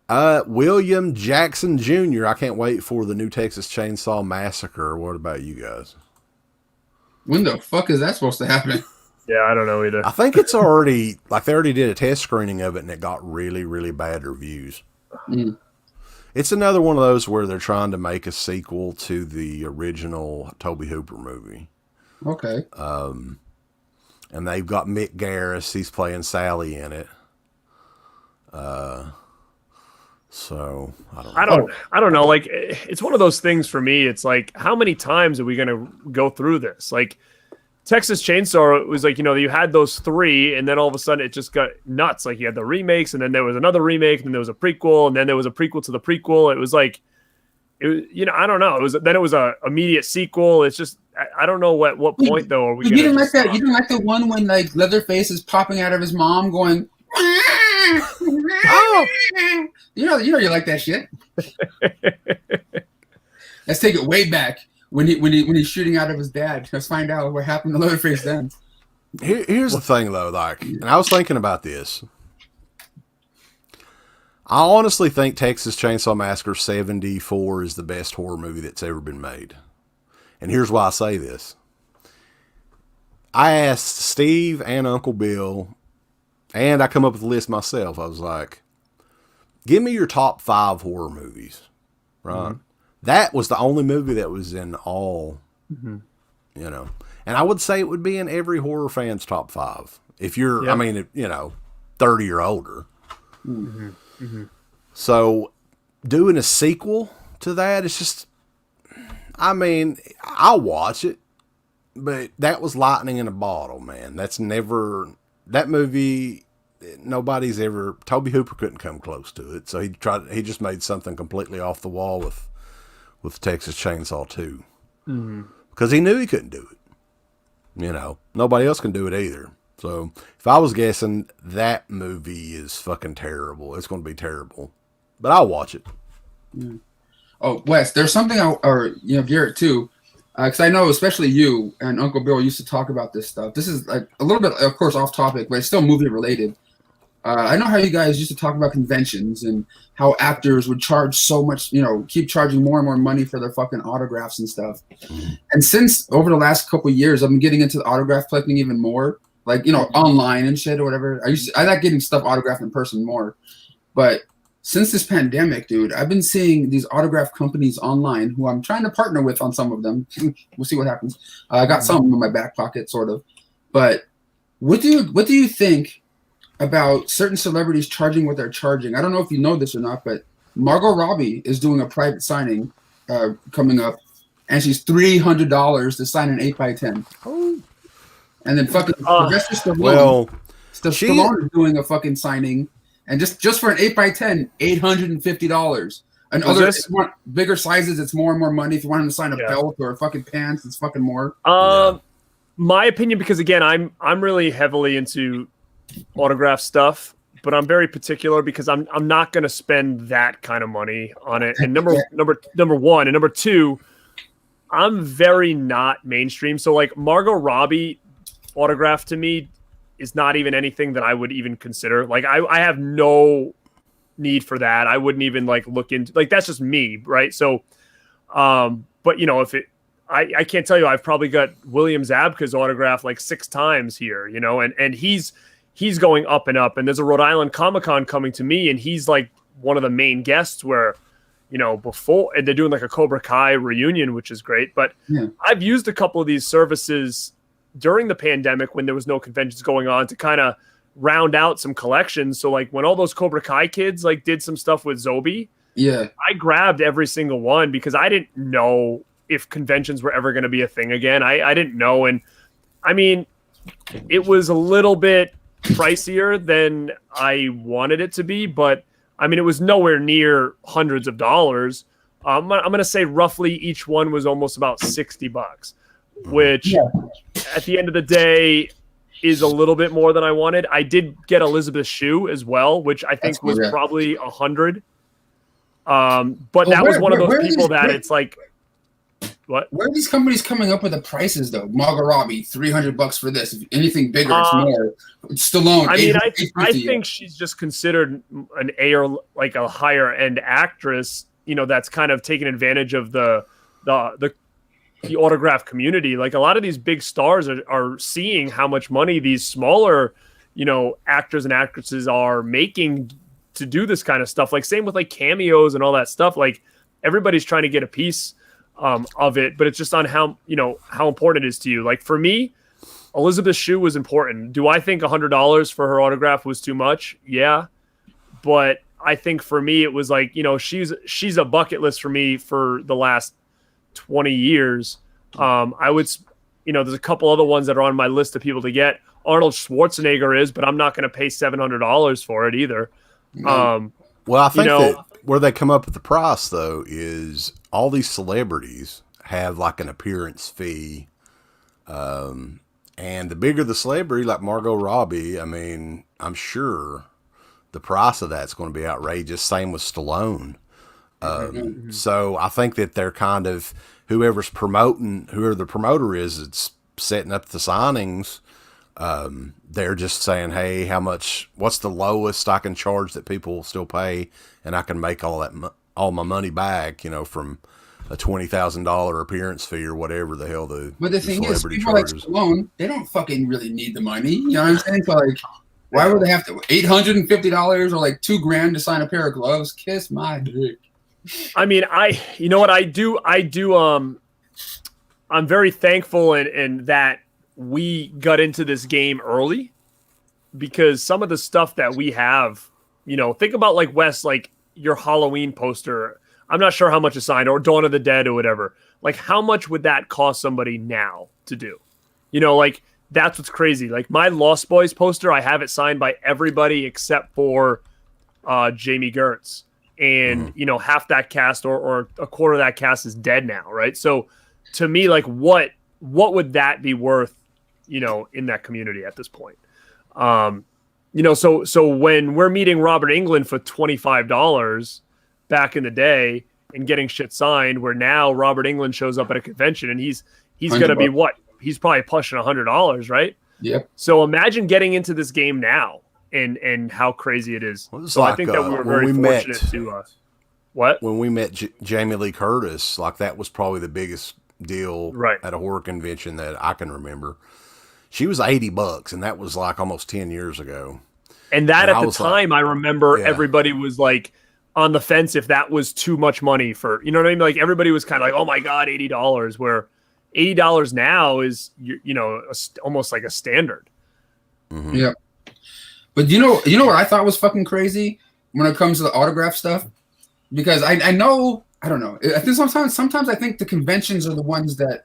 William Jackson Jr. I can't wait for the new Texas Chainsaw Massacre. What about you guys? When the fuck is that supposed to happen? Yeah, I don't know either. I think it's already, they already did a test screening of it and it got really, really bad reviews. Mm. It's another one of those where they're trying to make a sequel to the original Tobe Hooper movie. Okay. And they've got Mick Garris. He's playing Sally in it. So I don't know. Like, it's one of those things for me. It's like, how many times are we going to go through this? Like, Texas Chainsaw, it was like, you had those 3, and then all of a sudden it just got nuts. Like, you had the remakes, and then there was another remake, and then there was a prequel, and then there was a prequel to the prequel. It was like, I don't know. It was a immediate sequel. It's just, I don't know at what point though are we. You didn't like that? You didn't like the one when like Leatherface is popping out of his mom, going. Oh, you like that shit. Let's take it way back when he's shooting out of his dad. Let's find out what happened to Leatherface then. Here's the thing, though. Like, and I was thinking about this. I honestly think Texas Chainsaw Massacre 74 is the best horror movie that's ever been made. And here's why I say this. I asked Steve and Uncle Bill, and I come up with a list myself. I was like, give me your top 5 horror movies. Right? Mm-hmm. That was the only movie that was in all, you know. And I would say it would be in every horror fan's top 5. If you're, I mean, 30 or older. Mm-hmm. Mm-hmm. So doing a sequel to that, it's just, I mean, I'll watch it, but that was lightning in a bottle, man. That's never, that movie, nobody's ever, Tobe Hooper couldn't come close to it. So he just made something completely off the wall with Texas Chainsaw 2. Mm-hmm. Because he knew he couldn't do it. Nobody else can do it either. So if I was guessing, that movie is fucking terrible. It's going to be terrible. But I'll watch it. Mm. Oh, Wes, there's something, Garrett too, because I know especially you and Uncle Bill used to talk about this stuff. This is like a little bit, of course, off topic, but it's still movie related. I know how you guys used to talk about conventions and how actors would charge so much, keep charging more and more money for their fucking autographs and stuff. Mm. And since over the last couple of years, I've been getting into the autograph collecting even more, like, online and shit or whatever. I like getting stuff autographed in person more. But since this pandemic, dude, I've been seeing these autograph companies online who I'm trying to partner with on some of them. We'll see what happens. I got some in my back pocket, sort of. But what do you think about certain celebrities charging what they're charging? I don't know if you know this or not, but Margot Robbie is doing a private signing coming up, and she's $300 to sign an 8x10. Oh. And then fucking Sylvester Stallone. Stallone is doing a fucking signing, and just for an 8x10, $850. And other bigger sizes, it's more and more money. If you want him to sign a belt or a fucking pants, it's fucking more. My opinion, because again, I'm really heavily into autograph stuff, but I'm very particular because I'm not going to spend that kind of money on it. And number one, and number two, I'm very not mainstream. So like Margot Robbie autograph to me is not even anything that I would even consider. Like I have no need for that. I wouldn't even like look into, like, that's just me. Right. So, but if it, I can't tell you, I've probably got William Zabka's autograph like 6 times here, and he's going up and up, and there's a Rhode Island Comic-Con coming to me, and he's like one of the main guests where, before, and they're doing like a Cobra Kai reunion, which is great. But I've used a couple of these services during the pandemic when there was no conventions going on to kind of round out some collections. So like when all those Cobra Kai kids like did some stuff with Zobi, I grabbed every single one because I didn't know if conventions were ever going to be a thing again. I didn't know. And I mean, it was a little bit pricier than I wanted it to be, but I mean, it was nowhere near hundreds of dollars. I'm going to say roughly each one was almost about $60, which at the end of the day is a little bit more than I wanted. I did get Elizabeth Shue as well, which I think was probably $100. But that was one of those people that it's like, what? Where are these companies coming up with the prices though? Margot Robbie, $300 for this. If anything bigger, it's more. Stallone. I mean, I think she's just considered an A or like a higher end actress. That's kind of taking advantage of the autograph community. Like a lot of these big stars are seeing how much money these smaller, actors and actresses are making to do this kind of stuff. Like same with like cameos and all that stuff. Like everybody's trying to get a piece of it, but it's just on how important it is to you. Like for me, Elizabeth Shue was important. Do I think $100 for her autograph was too much? Yeah. But I think for me, it was like, she's a bucket list for me for the last 20 years. I would, there's a couple other ones that are on my list of people to get. Arnold Schwarzenegger is, but I'm not going to pay $700 for it either. Well, I think that where they come up with the price though is all these celebrities have like an appearance fee. And the bigger the celebrity, like Margot Robbie, I mean, I'm sure the price of that's going to be outrageous. Same with Stallone. So I think that they're kind of, whoever the promoter is, it's setting up the signings. They're just saying, hey, what's the lowest I can charge that people will still pay, and I can make all my money back, from a $20,000 appearance fee or whatever the hell But the thing is, people charges. like Stallone, they don't fucking really need the money. You know what I'm saying? So like, why would they have to $850 or like $2,000 to sign a pair of gloves? Kiss my dick. I mean, you know what I do? I'm very thankful and that we got into this game early, because some of the stuff that we have, think about like Wes, like your Halloween poster. I'm not sure how much is signed, or Dawn of the Dead or whatever. Like, how much would that cost somebody now to do? Like, that's what's crazy. Like my Lost Boys poster, I have it signed by everybody except for Jamie Gertz. And, half that cast or a quarter of that cast is dead now, right? So to me, like, what would that be worth, in that community at this point? So when we're meeting Robert Englund for $25 back in the day and getting shit signed, where now Robert Englund shows up at a convention and he's going to be what? He's probably pushing $100, right? Yep. So imagine getting into this game now and how crazy it is. So I think that we were very fortunate to what? When we met Jamie Lee Curtis, like that was probably the biggest deal at a horror convention that I can remember. She was $80, and that was like almost 10 years ago. And at the time, I remember everybody was like on the fence if that was too much money for, you know what I mean? Like everybody was kind of like, oh my God, $80, where $80 now is, almost like a standard. Mm-hmm. Yeah. But you know what I thought was fucking crazy when it comes to the autograph stuff? Because I don't know. I think sometimes I think the conventions are the ones that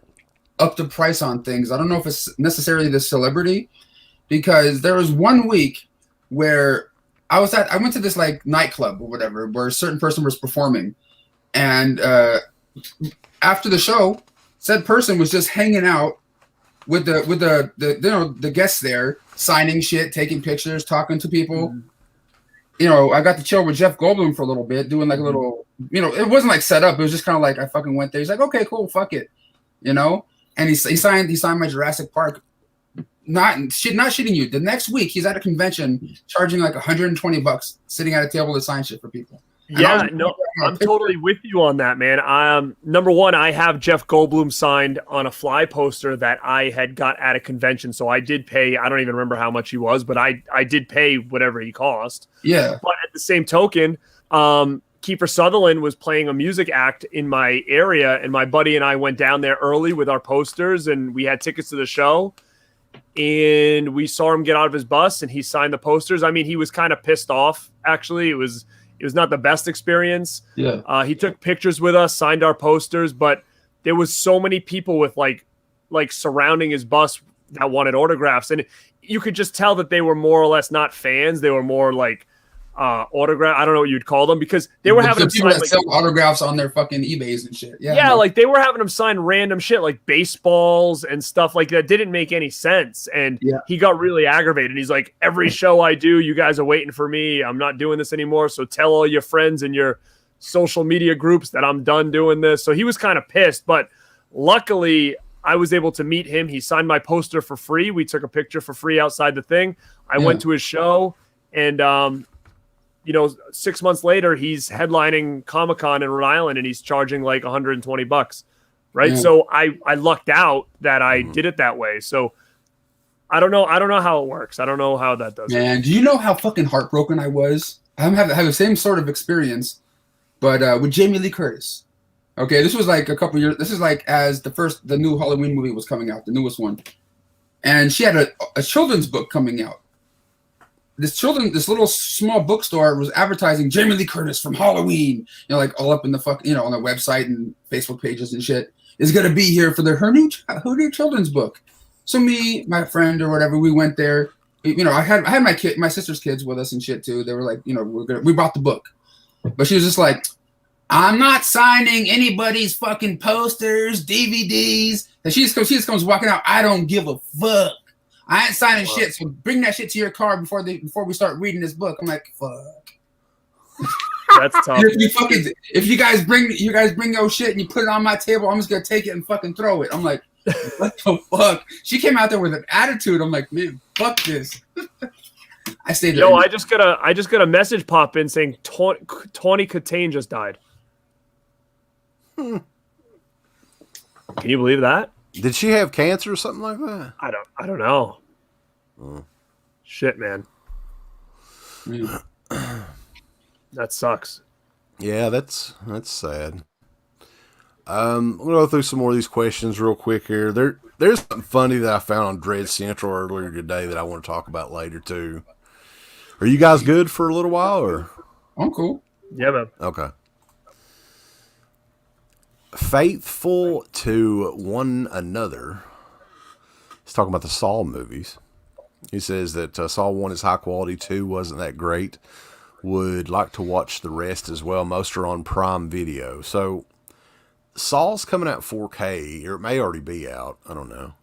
up the price on things. I don't know if it's necessarily the celebrity, because there was one week where I went to this like nightclub or whatever where a certain person was performing, and after the show, said person was just hanging out with the guests there, signing shit, taking pictures, talking to people. Mm-hmm. I got to chill with Jeff Goldblum for a little bit, doing like a little, it wasn't like set up. It was just kind of like I fucking went there. He's like, okay, cool, fuck it, And he signed my Jurassic Park. Not shitting you. The next week he's at a convention charging like $120, sitting at a table to sign shit for people. And I'm totally with you on that, man. Number one, I have Jeff Goldblum signed on a fly poster that I had got at a convention. So I did pay, I don't even remember how much he was, but I did pay whatever he cost. Yeah. But at the same token, Kiefer Sutherland was playing a music act in my area, and my buddy and I went down there early with our posters, and we had tickets to the show, and we saw him get out of his bus and he signed the posters. I mean, he was kind of pissed off. Actually, it was not the best experience. Yeah. He took pictures with us, signed our posters, but there was so many people with like surrounding his bus that wanted autographs. And you could just tell that they were more or less not fans. They were more like autograph. I don't know what you'd call them, because they were having him sign like sell autographs on their fucking eBays and shit. Yeah, like they were having him sign random shit like baseballs and stuff like that. Didn't make any sense. And he got really aggravated. He's like, every show I do, you guys are waiting for me. I'm not doing this anymore. So tell all your friends and your social media groups that I'm done doing this. So he was kind of pissed, but luckily I was able to meet him. He signed my poster for free. We took a picture for free outside the thing. I went to his show, and 6 months later, he's headlining Comic-Con in Rhode Island, and he's charging like $120, right? Yeah. So I lucked out that I did it that way. So I don't know how it works. I don't know how that does. Man, do you know how fucking heartbroken I was? I have the same sort of experience, but with Jamie Lee Curtis. Okay, this was like a couple years. This is like as the new Halloween movie was coming out, the newest one, and she had a children's book coming out. This little small bookstore was advertising Jamie Lee Curtis from Halloween, like all up in the on the website and Facebook pages and shit, is gonna be here for her new children's book. So me, my friend or whatever, we went there. I had my sister's kids with us and shit too. They were like, we bought the book, but she was just like, I'm not signing anybody's fucking posters, DVDs. And she just comes walking out. I don't give a fuck. I ain't signing shit, so bring that shit to your car before we start reading this book. I'm like, fuck. That's tough. If you guys bring your shit and you put it on my table, I'm just gonna take it and fucking throw it. I'm like, what the fuck? She came out there with an attitude. I'm like, man, fuck this. I stayed there. Yo, I just got a message pop in saying Tawny Katane just died. Can you believe that? Did she have cancer or something like that? I don't know. Shit, man. That sucks. Yeah, that's sad. We'll go through some more of these questions real quick here. There's something funny that I found on Dread Central earlier today that I want to talk about later too. Are you guys good for a little while, or? I'm cool. Yeah, man. Okay. Faithful to One Another. He's talking about the Saw movies. He says that Saw 1 is high quality, 2 wasn't that great. Would like to watch the rest as well. Most are on Prime Video. So Saw's coming out 4K, or it may already be out. I don't know.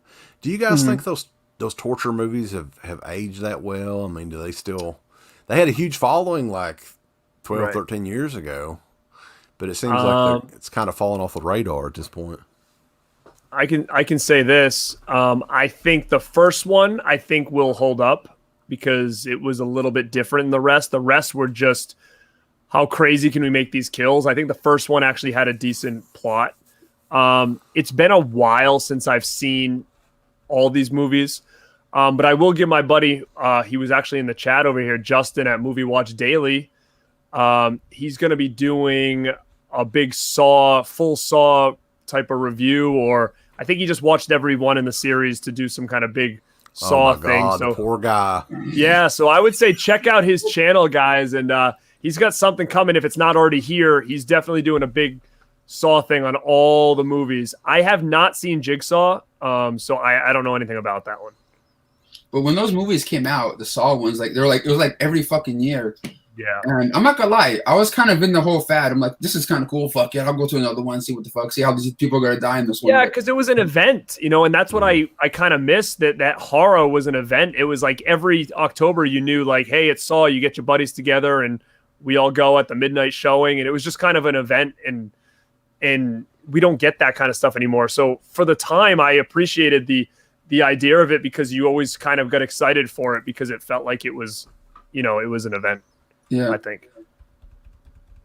Do you guys think those torture movies have aged that well? I mean, do they still... They had a huge following like 12, 13 years ago. But it seems like it's kind of fallen off the radar at this point. I can say this. I think the first one will hold up because it was a little bit different than the rest. The rest were just how crazy can we make these kills? I think the first one actually had a decent plot. It's been a while since I've seen all these movies. But I will give my buddy, he was actually in the chat over here, Justin at Movie Watch Daily. He's going to be doing a big full Saw type of review, or I think he just watched every one in the series to do some kind of big Saw thing. God, so the poor guy. Yeah, so I would say check out his channel, guys, and he's got something coming. If it's not already here, he's definitely doing a big Saw thing on all the movies. I have not seen Jigsaw, so I don't know anything about that one. But when those movies came out, the Saw ones, it was like every fucking year. Yeah. And I'm not gonna lie, I was kind of in the whole fad. I'm like, this is kind of cool. Fuck yeah, I'll go to another one, see what the fuck, see how these people are gonna die in this one. Yeah, because it was an event, and that's what I kind of missed. That horror was an event. It was like every October, you knew, like, hey, it's Saw. You get your buddies together, and we all go at the midnight showing, and it was just kind of an event. And we don't get that kind of stuff anymore. So for the time, I appreciated the idea of it because you always kind of got excited for it because it felt like it was, it was an event. Yeah, I think.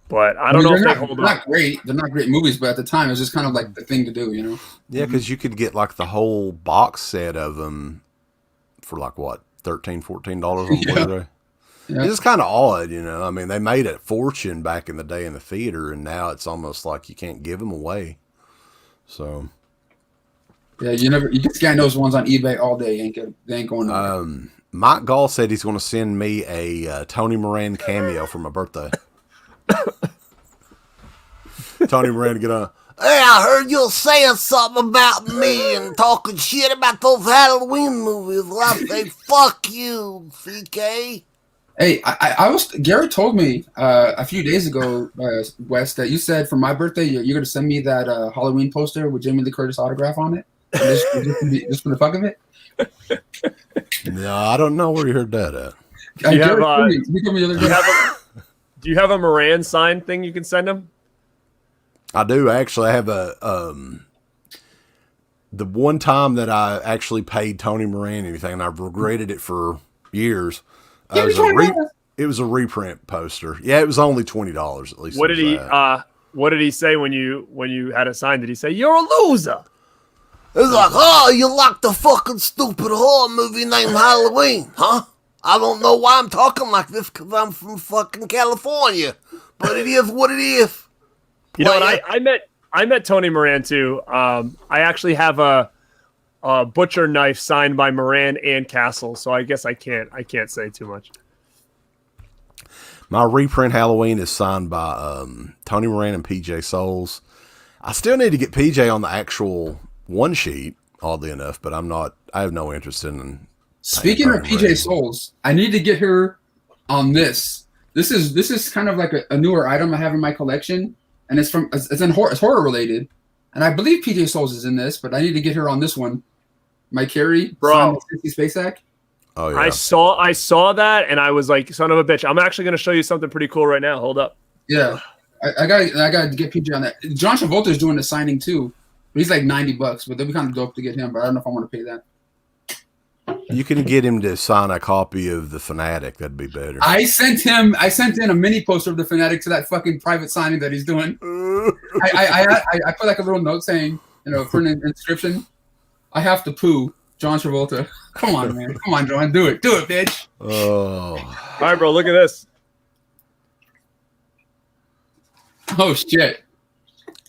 But I don't know if they hold up. Not great. They're not great movies, but at the time, it was just kind of like the thing to do, Yeah, because you could get like the whole box set of them for like what, $13, $14 on Blu-ray. Yeah. It's just kind of odd, I mean, they made a fortune back in the day in the theater, and now it's almost like you can't give them away. So. Yeah, you just get those ones on eBay all day. They ain't going nowhere. Mike Gall said he's going to send me a Tony Moran cameo for my birthday. Tony Moran, get on. Hey, I heard you saying something about me and talking shit about those Halloween movies. Well, I say, fuck you, CK. Hey, Garrett told me a few days ago, Wes, that you said for my birthday, you're going to send me that Halloween poster with Jamie Lee Curtis autograph on it. Just for the fuck of it? No, I don't know where you heard that at. Do you have a Moran sign thing you can send him? I do actually. I have the one time that I actually paid Tony Moran anything, and I've regretted it for years. It was a reprint poster. Yeah, it was only $20 at least. What did he say when you had a sign? Did he say you're a loser? It's like, oh, you like the fucking stupid horror movie named Halloween, huh? I don't know why I'm talking like this because I'm from fucking California, but it is what it is. You know what? I met Tony Moran too. I actually have a butcher knife signed by Moran and Castle, so I guess I can't say too much. My reprint Halloween is signed by Tony Moran and PJ Souls. I still need to get PJ on the actual one sheet, oddly enough, but I have no interest in. Speaking of PJ Souls, I need to get her on this. This is kind of like a newer item I have in my collection, and it's horror related, and I believe PJ Souls is in this, but I need to get her on this one. Mike Carey, Bro. 60 Space Act. Oh yeah. I saw that and I was like, son of a bitch. I'm actually going to show you something pretty cool right now. Hold up. Yeah, I got to get PJ on that. John Travolta's doing the signing too. He's like $90, but that'd be kind of dope to get him. But I don't know if I want to pay that. You can get him to sign a copy of The Fanatic. That'd be better. I sent in a mini poster of The Fanatic to that fucking private signing that he's doing. I put like a little note saying, for an inscription, I have to poo, John Travolta. Come on, man. Come on, John. Do it, bitch. Oh. All right, bro. Look at this. Oh shit.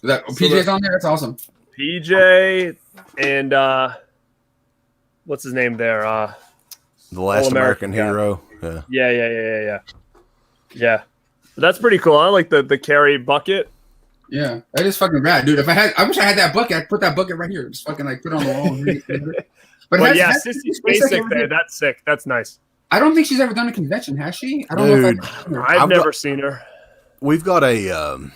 PJ's on there. That's awesome. PJ and what's his name there? The Last American Hero. Yeah. But that's pretty cool. I like the carry bucket. Yeah, that is fucking rad, dude. I wish I had that bucket. I'd put that bucket right here. Just fucking like put it on the wall. But Sissy Space Sick there. That's sick. That's nice. I don't think she's ever done a convention, has she? I don't know if I've never seen her. We've got a.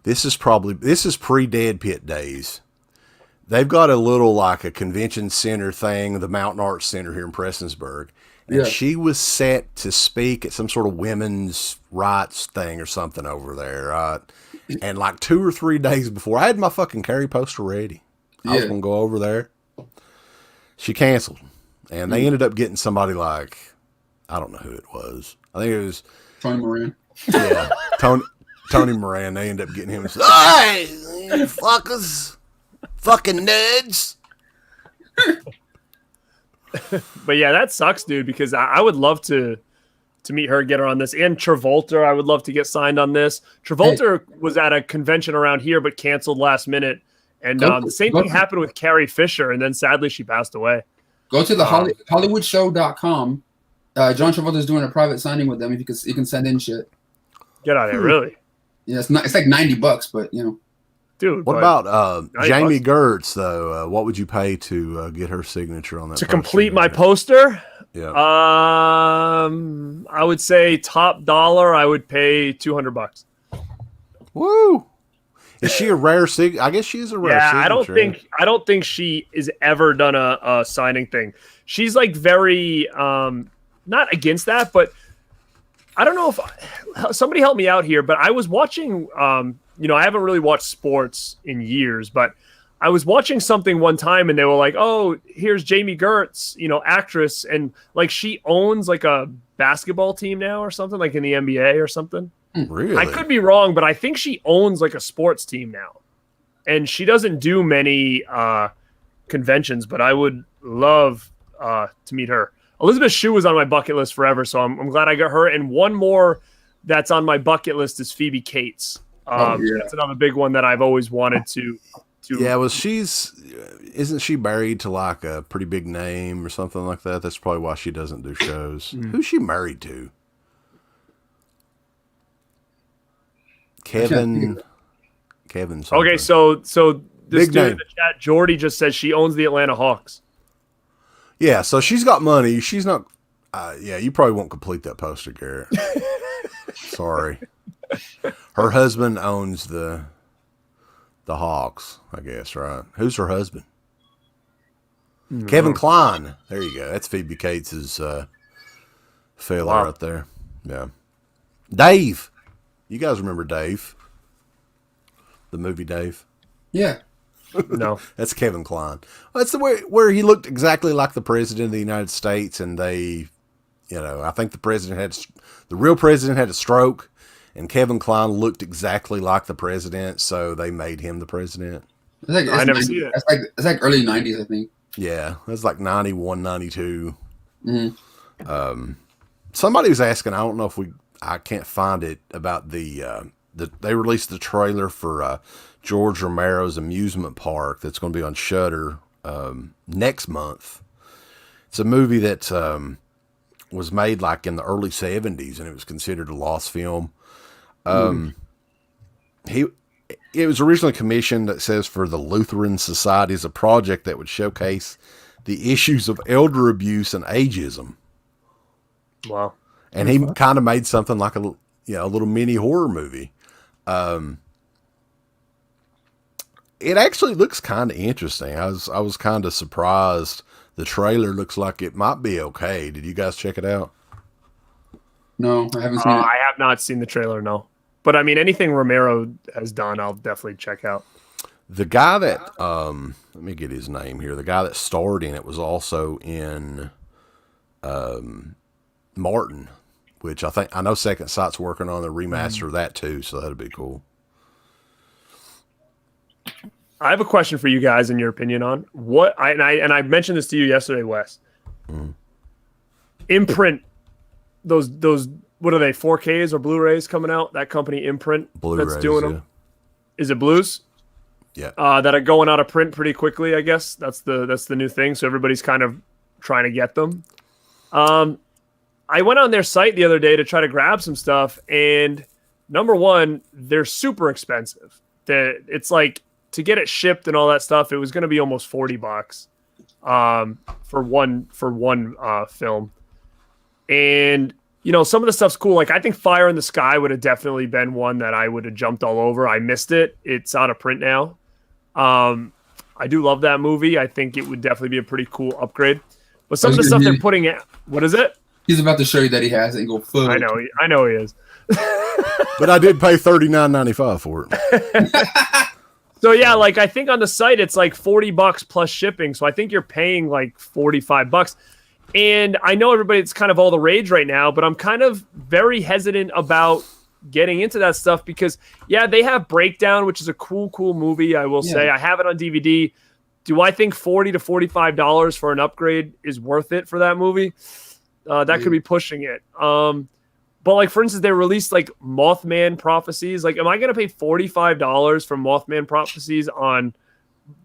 This is pre-DEADPIT days. They've got a little like a convention center thing, the Mountain Arts Center here in Prestonsburg. And she was set to speak at some sort of women's rights thing or something over there, right? And like 2 or 3 days before, I had my fucking carry poster ready. I was going to go over there. She canceled. And they ended up getting somebody like, I don't know who it was. I think it was Tony Moran. Yeah, Tony Moran. They ended up getting him. Hey, you fuckers. Fucking nerds. But yeah, that sucks, dude, because I would love to meet her, get her on this. And Travolta, I would love to get signed on this. Travolta was at a convention around here, but canceled last minute. And the same thing happened with Carrie Fisher, and then sadly she passed away. Go to the hollywoodshow.com. John Travolta's doing a private signing with them. If you can send in shit. Get out of here, really? Yeah, it's like $90, but Dude, what about Jamie Gertz though? What would you pay to get her signature on that? To complete my poster? Yeah. I would say top dollar. I would pay $200. Woo! Is she a rare signature? I guess she is a rare signature. I don't think she has ever done a signing thing. She's like very not against that, but I don't know if somebody help me out here. But I was watching. I haven't really watched sports in years, but I was watching something one time and they were like, oh, here's Jamie Gertz, actress. And like, she owns like a basketball team now or something, like in the NBA or something. Really? I could be wrong, but I think she owns like a sports team now. And she doesn't do many conventions, but I would love to meet her. Elizabeth Shue was on my bucket list forever, so I'm glad I got her. And one more that's on my bucket list is Phoebe Cates. That's another big one that I've always wanted to. Yeah, isn't she married to like a pretty big name or something like that? That's probably why she doesn't do shows. Who's she married to? Kevin something. Okay, so this big dude name in the chat, Jordy, just says she owns the Atlanta Hawks. Yeah, so she's got money. She's not. You probably won't complete that poster, Garrett. Sorry. Her husband owns the Hawks, I guess, right? Who's her husband? No. Kevin Kline. There you go. That's Phoebe Cates' fella right there. Yeah. Dave. You guys remember Dave? The movie Dave? Yeah. No. That's Kevin Kline. That's the way where he looked exactly like the president of the United States, and they, I think the real president had a stroke. And Kevin Kline looked exactly like the president, so they made him the president. I never see it. It's like early 90s, I think. Yeah, it was like 91, 92. Mm-hmm. Somebody was asking, I don't know if I can't find it, about they released the trailer for George Romero's amusement park that's going to be on Shudder next month. It's a movie that was made like in the early 70s, and it was considered a lost film. It was originally commissioned, that says, for the Lutheran Society as a project that would showcase the issues of elder abuse and ageism. Wow. And he kind of made something like a little mini horror movie. it actually looks kind of interesting. I was kind of surprised. The trailer looks like it might be okay. Did you guys check it out? No, I haven't seen it. I have not seen the trailer, no. But I mean, anything Romero has done, I'll definitely check out. The guy that, let me get his name here. The guy that starred in it was also in Martin, which I know Second Sight's working on the remaster of that too, so that'd be cool. I have a question for you guys in your opinion on what I mentioned this to you yesterday, Wes. Imprint, those what are they, 4Ks or Blu-rays coming out? That company Imprint Blu-rays, that's doing them. Is it Blues? Yeah. That are going out of print pretty quickly, I guess. That's the new thing. So everybody's kind of trying to get them. I went on their site the other day to try to grab some stuff, and number one, they're super expensive. It's like, to get it shipped and all that stuff, it was going to be almost $40 for one film. And you know, some of the stuff's cool. Like I think Fire in the Sky would have definitely been one that I would have jumped all over. I missed it. It's out of print now. I do love that movie. I think it would definitely be a pretty cool upgrade. But some of the stuff they're putting out, what is it? He's about to show you that he has it and go, fuck. I know he is. But I did pay $39.95 for it. So yeah, like I think on the site it's like $40 plus shipping. So I think you're paying like $45. And I know it's kind of all the rage right now, but I'm kind of very hesitant about getting into that stuff because yeah, they have Breakdown, which is a cool movie. I will say I have it on DVD. Do I think $40 to $45 for an upgrade is worth it for that movie? That could be pushing it. But like, for instance, they released like Mothman Prophecies. Like, am I going to pay $45 for Mothman Prophecies on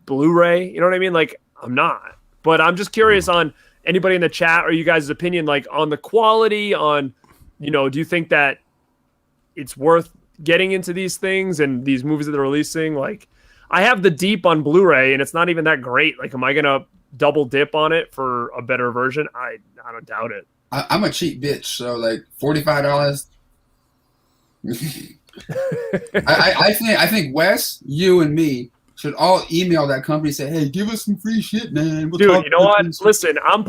Blu-ray? You know what I mean? Like, I'm not. But I'm just curious on anybody in the chat or you guys' opinion, like on the quality, on, you know, do you think that it's worth getting into these things and these movies that they're releasing? Like, I have The Deep on Blu-ray and it's not even that great. Like, am I going to double dip on it for a better version? I don't doubt it. I'm a cheap bitch, so like $45. I think Wes, you, and me should all email that company and say, "Hey, give us some free shit, man." Dude, you know what? Listen, I'm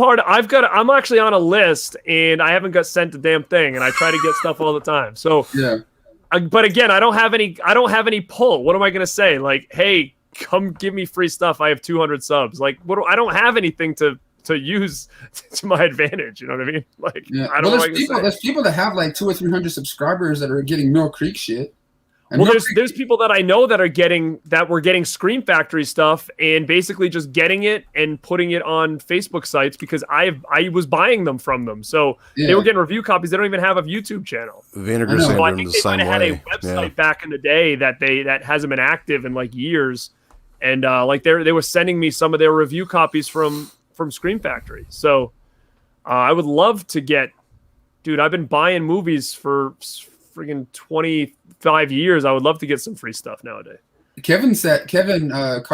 actually on a list, and I haven't got sent a damn thing, and I try to get stuff all the time. So yeah. But again, I don't have any pull. What am I gonna say? Like, hey, come give me free stuff. I have 200 subs. Like, I don't have anything to use to my advantage. You know what I mean? Like, yeah. I don't know. There's people that have like 200 or 300 subscribers that are getting Mill Creek shit. And well, there's people that I know that were getting Scream Factory stuff and basically just getting it and putting it on Facebook sites because I was buying them from them. So they were getting review copies. They don't even have a YouTube channel. Vinegar Syndrome so I think the they same might have way. had a website back in the day that hasn't been active in like years. And like they were sending me some of their review copies from Scream Factory. So I would love to dude, I've been buying movies for friggin' 25 years. I would love to get some free stuff nowadays. Kevin says Paramount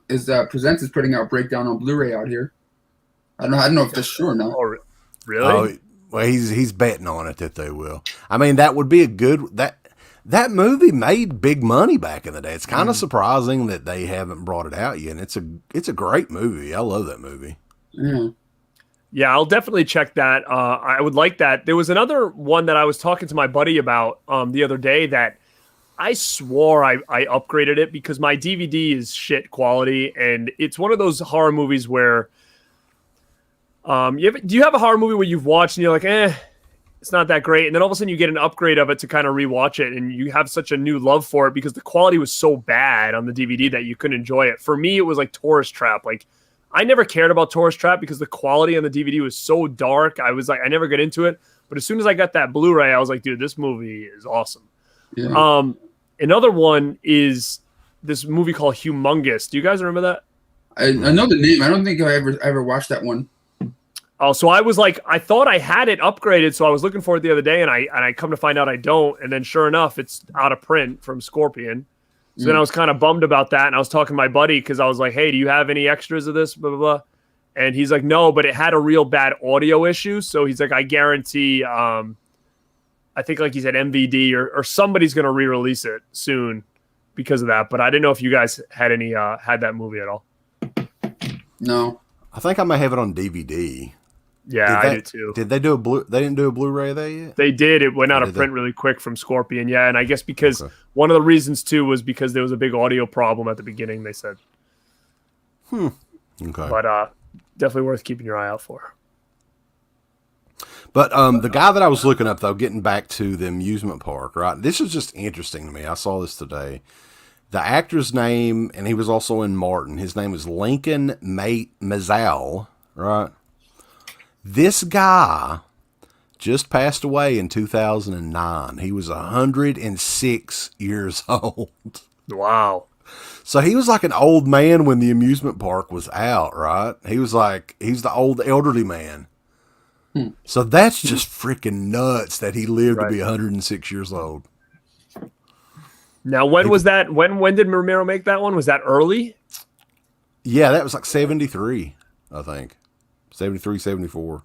Presents is putting out Breakdown on Blu-ray out here. I don't know if that's true or not. Oh, really? Oh, well, he's betting on it that they will. I mean, that would be a good that movie made big money back in the day. It's kind of surprising that they haven't brought it out yet. And it's a great movie. I love that movie. Yeah, I'll definitely check that. I would like that. There was another one that I was talking to my buddy about the other day that I swore I upgraded it because my DVD is shit quality, and it's one of those horror movies where do you have a horror movie where you've watched and you're like, it's not that great, and then all of a sudden you get an upgrade of it to kind of rewatch it, and you have such a new love for it because the quality was so bad on the DVD that you couldn't enjoy it. For me, it was like Tourist Trap. Like, I never cared about Tourist Trap because the quality on the DVD was so dark. I was like, I never got into it. But as soon as I got that Blu-ray, I was like, dude, this movie is awesome. Yeah. Another one is this movie called Humongous. Do you guys remember that? I know the name. I don't think I ever watched that one. Oh, so I was like, I thought I had it upgraded, so I was looking for it the other day, and I come to find out I don't. And then sure enough, it's out of print from Scorpion. So then I was kind of bummed about that, and I was talking to my buddy because I was like, hey, do you have any extras of this, blah, blah, blah. And he's like, no, but it had a real bad audio issue. So he's like, I guarantee, I think like he said MVD or somebody's going to re-release it soon. because of that. But I didn't know if you guys had any had that movie at all. No. I think I may have it on DVD. Yeah, I do too. Did they do They didn't do a Blu-ray of that yet? They did. It went out of print really quick from Scorpion. Yeah, and I guess because one of the reasons too was because there was a big audio problem at the beginning. They said. Okay. But definitely worth keeping your eye out for. But the guy that I was looking up, though, getting back to the amusement park, right? This is just interesting to me. I saw this today. The actor's name, and he was also in Martin. His name is Lincoln Mazzal, right? This guy just passed away in 2009. He was 106 years old. Wow. So he was like an old man when the amusement park was out, right? He's the old elderly man. So that's just freaking nuts that he lived to be 106 years old. Now, when was that? When did Romero make that one? Was that early? Yeah, that was like 73, I think. 73, 74.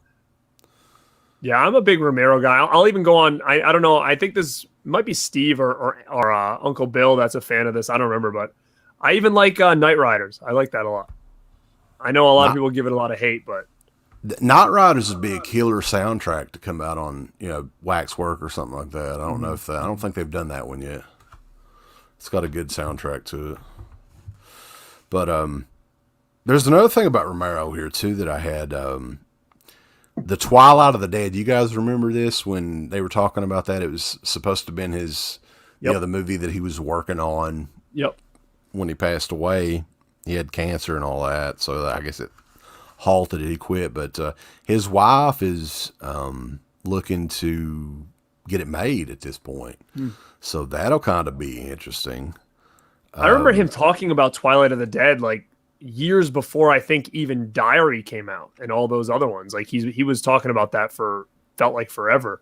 Yeah, I'm a big Romero guy. I'll even go on. I don't know. I think this might be Steve or Uncle Bill that's a fan of this. I don't remember, but I even like Knight Riders. I like that a lot. I know a lot of people give it a lot of hate, but Knight Riders would be a killer soundtrack to come out on, Waxwork or something like that. I don't know I don't think they've done that one yet. It's got a good soundtrack to it. But there's another thing about Romero here too that I had. The Twilight of the Dead. You guys remember this when they were talking about that? It was supposed to have been his, the movie that he was working on. Yep. When he passed away, he had cancer and all that. So I guess it halted it. He quit. But his wife is looking to get it made at this point. So that'll kind of be interesting. I remember him talking about Twilight of the Dead like years before I think even Diary came out and all those other ones. Like he was talking about that felt like forever.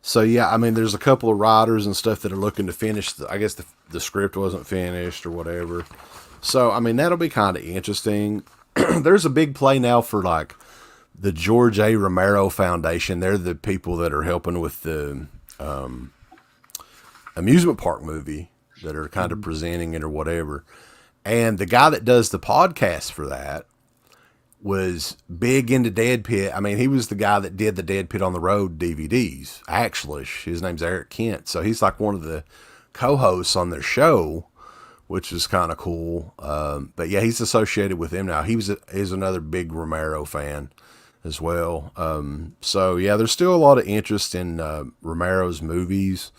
So yeah, I mean, there's a couple of writers and stuff that are looking to finish. I guess the script wasn't finished or whatever. So I mean, that'll be kind of interesting. There's a big play now for like the George A. Romero Foundation. They're the people that are helping with the amusement park movie that are kind of presenting it or whatever. And the guy that does the podcast for that was big into DEADPIT. I mean, he was the guy that did the DEADPIT on the Road DVDs. Actually, his name's Eric Kent. So he's like one of the co-hosts on their show, which is kind of cool. But yeah, he's associated with them now. He's another big Romero fan as well. So yeah, there's still a lot of interest in Romero's movies,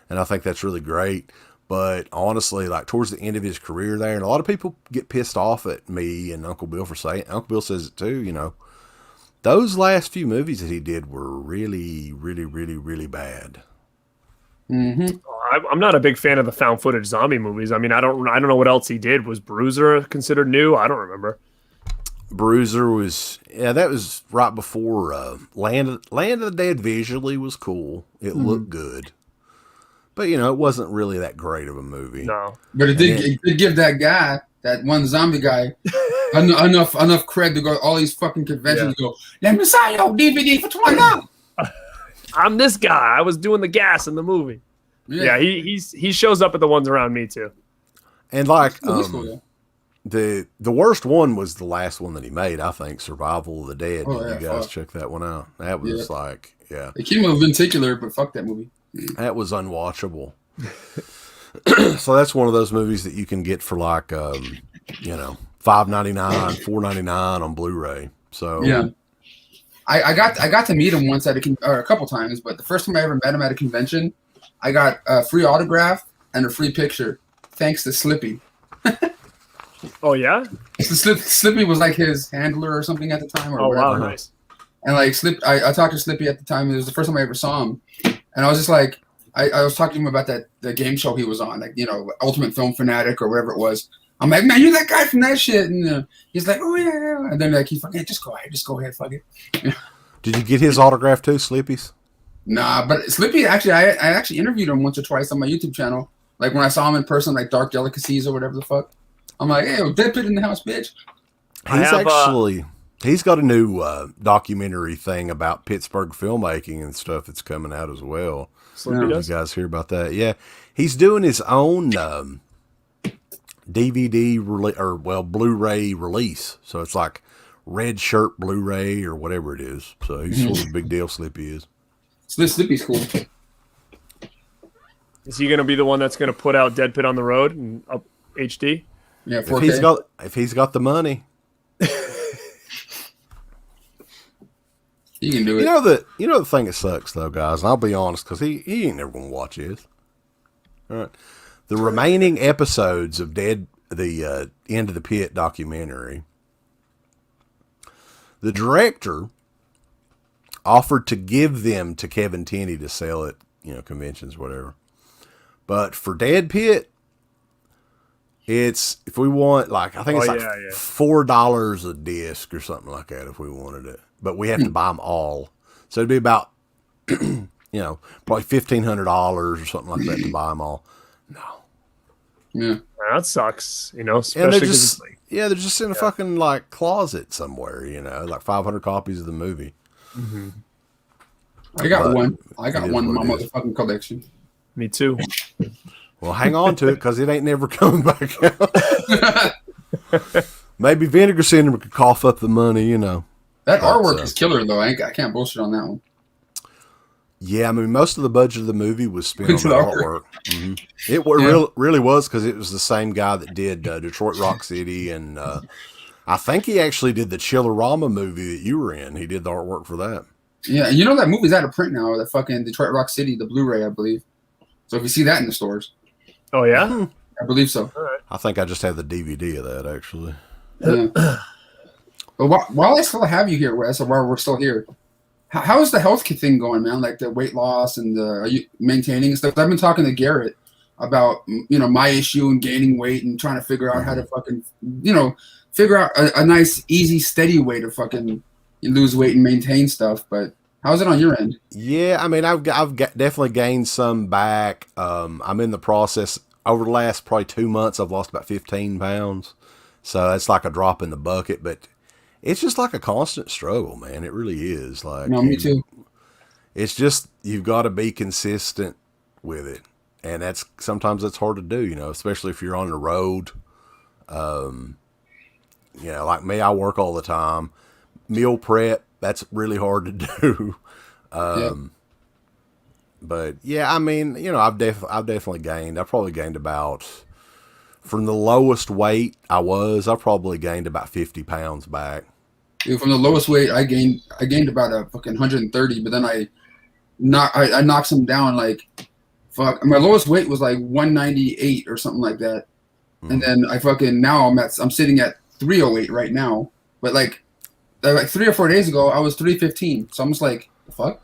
and I think that's really great. But honestly, like towards the end of his career there, and a lot of people get pissed off at me and Uncle Bill for saying, Uncle Bill says it too, those last few movies that he did were really, really, really, really bad. I'm not a big fan of the found footage zombie movies. I mean, I don't know what else he did. Was Bruiser considered new? I don't remember. Bruiser was, that was right before Land of the Dead. Visually was cool. It looked good. But, it wasn't really that great of a movie. No. But it did give that guy, that one zombie guy, enough cred to go to all these fucking conventions and go, let me sign your DVD for $20. I'm this guy. I was doing the gas in the movie. Yeah, he shows up at the ones around me, too. And, like, the worst one was the last one that he made, I think, Survival of the Dead. Did you guys check that one out? That was It came with Venticular, but fuck that movie. That was unwatchable. So that's one of those movies that you can get for like, $5.99, $4.99 on Blu-ray. So yeah, I got to meet him once at a couple times, but the first time I ever met him at a convention, I got a free autograph and a free picture, thanks to Slippy. Oh yeah, Slippy was like his handler or something at the time. Or whatever. Wow, nice. And like I talked to Slippy at the time. It was the first time I ever saw him. And I was just like, I was talking to him about the game show he was on, like, Ultimate Film Fanatic or whatever it was. I'm like, man, you're that guy from that shit. And he's like, oh, yeah. And then like, he fucking, just go ahead, fuck it. Did you get his autograph too, Slippy's? Nah, but Slippy, actually, I actually interviewed him once or twice on my YouTube channel. Like when I saw him in person, like Dark Delicacies or whatever the fuck. I'm like, hey, DEADPIT in the house, bitch. He's got a new documentary thing about Pittsburgh filmmaking and stuff that's coming out as well. Slippy Did does? you guys hear about that? Yeah, he's doing his own DVD Blu-ray release. So it's like red shirt Blu-ray or whatever it is. So he's sort of a big deal. Slippy is. Slippy's cool. Is he going to be the one that's going to put out Dead Pit on the Road and up HD? Yeah, 4K. If he's got the money. You can do it. You know the thing that sucks though, guys. And I'll be honest, because he ain't never gonna watch this. All right, the remaining episodes of the End of the Pit documentary, the director offered to give them to Kevin Tenney to sell at conventions, whatever. But for Dead Pit, it's if we want I think it's $4 a disc or something like that if we wanted it. But we have to buy them all. So it'd be about, probably $1,500 or something like that to buy them all. No. Yeah. That sucks, especially because they're just in a fucking closet somewhere, like 500 copies of the movie. Mm-hmm. I got one. I got one in my motherfucking collection. Me too. Well, hang on to it because it ain't never coming back out. Maybe Vinegar Syndrome could cough up the money, That artwork is killer, though. I can't bullshit on that one. Yeah, I mean, most of the budget of the movie was spent on the artwork. Mm-hmm. It really was because it was the same guy that did Detroit Rock City, and I think he actually did the Chillerama movie that you were in. He did the artwork for that. Yeah, that movie's out of print now, that fucking Detroit Rock City, the Blu-ray, I believe. So if you see that in the stores. Oh, yeah? I believe so. All right. I think I just have the DVD of that, actually. Yeah. But while I still have you here, Wes, or while we're still here, how is the health thing going, man? Like the weight loss and are you maintaining and stuff? I've been talking to Garrett about, my issue and gaining weight and trying to figure out how to fucking, figure out a nice, easy, steady way to fucking lose weight and maintain stuff. But how's it on your end? Yeah, I mean, I've definitely gained some back. I'm in the process. Over the last probably 2 months, I've lost about 15 pounds. So that's like a drop in the bucket, but it's just like a constant struggle, man. It really is. No, me too. It's just, you've got to be consistent with it. And sometimes that's hard to do, especially if you're on the road. Like me, I work all the time. Meal prep, that's really hard to do. But yeah, I mean, I've definitely gained. I've probably gained about, from the lowest weight I've probably gained about 50 pounds back. Dude, from the lowest weight, I gained about a fucking 130, but then I knocked some down fuck. My lowest weight was 198 or something like that, and then I'm sitting at 308 right now. But like 3 or 4 days ago, I was 315. So I'm just like, fuck.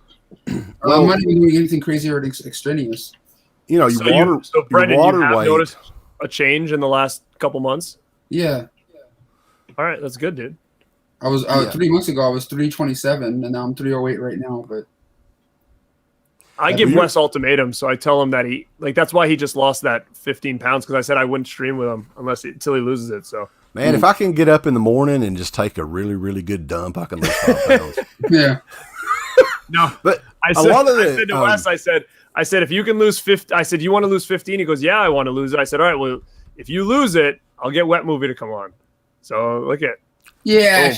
I'm not even doing anything crazy or extraneous. So Brendan, you have noticed a change in the last couple months? Yeah. All right, that's good, dude. I was 3 months ago. I was 327, and now I'm 308 right now. But I give Wes ultimatums, so I tell him that that's why he just lost that 15 pounds, because I said I wouldn't stream with him until he loses it. So man, if I can get up in the morning and just take a really, really good dump, I can lose 5 pounds. Yeah. No, but I said to Wes, I said, if you can lose 50, I said, you want to lose 15? He goes, yeah, I want to lose it. I said, all right, well, if you lose it, I'll get Wet Movie to come on. So look at. Yeah,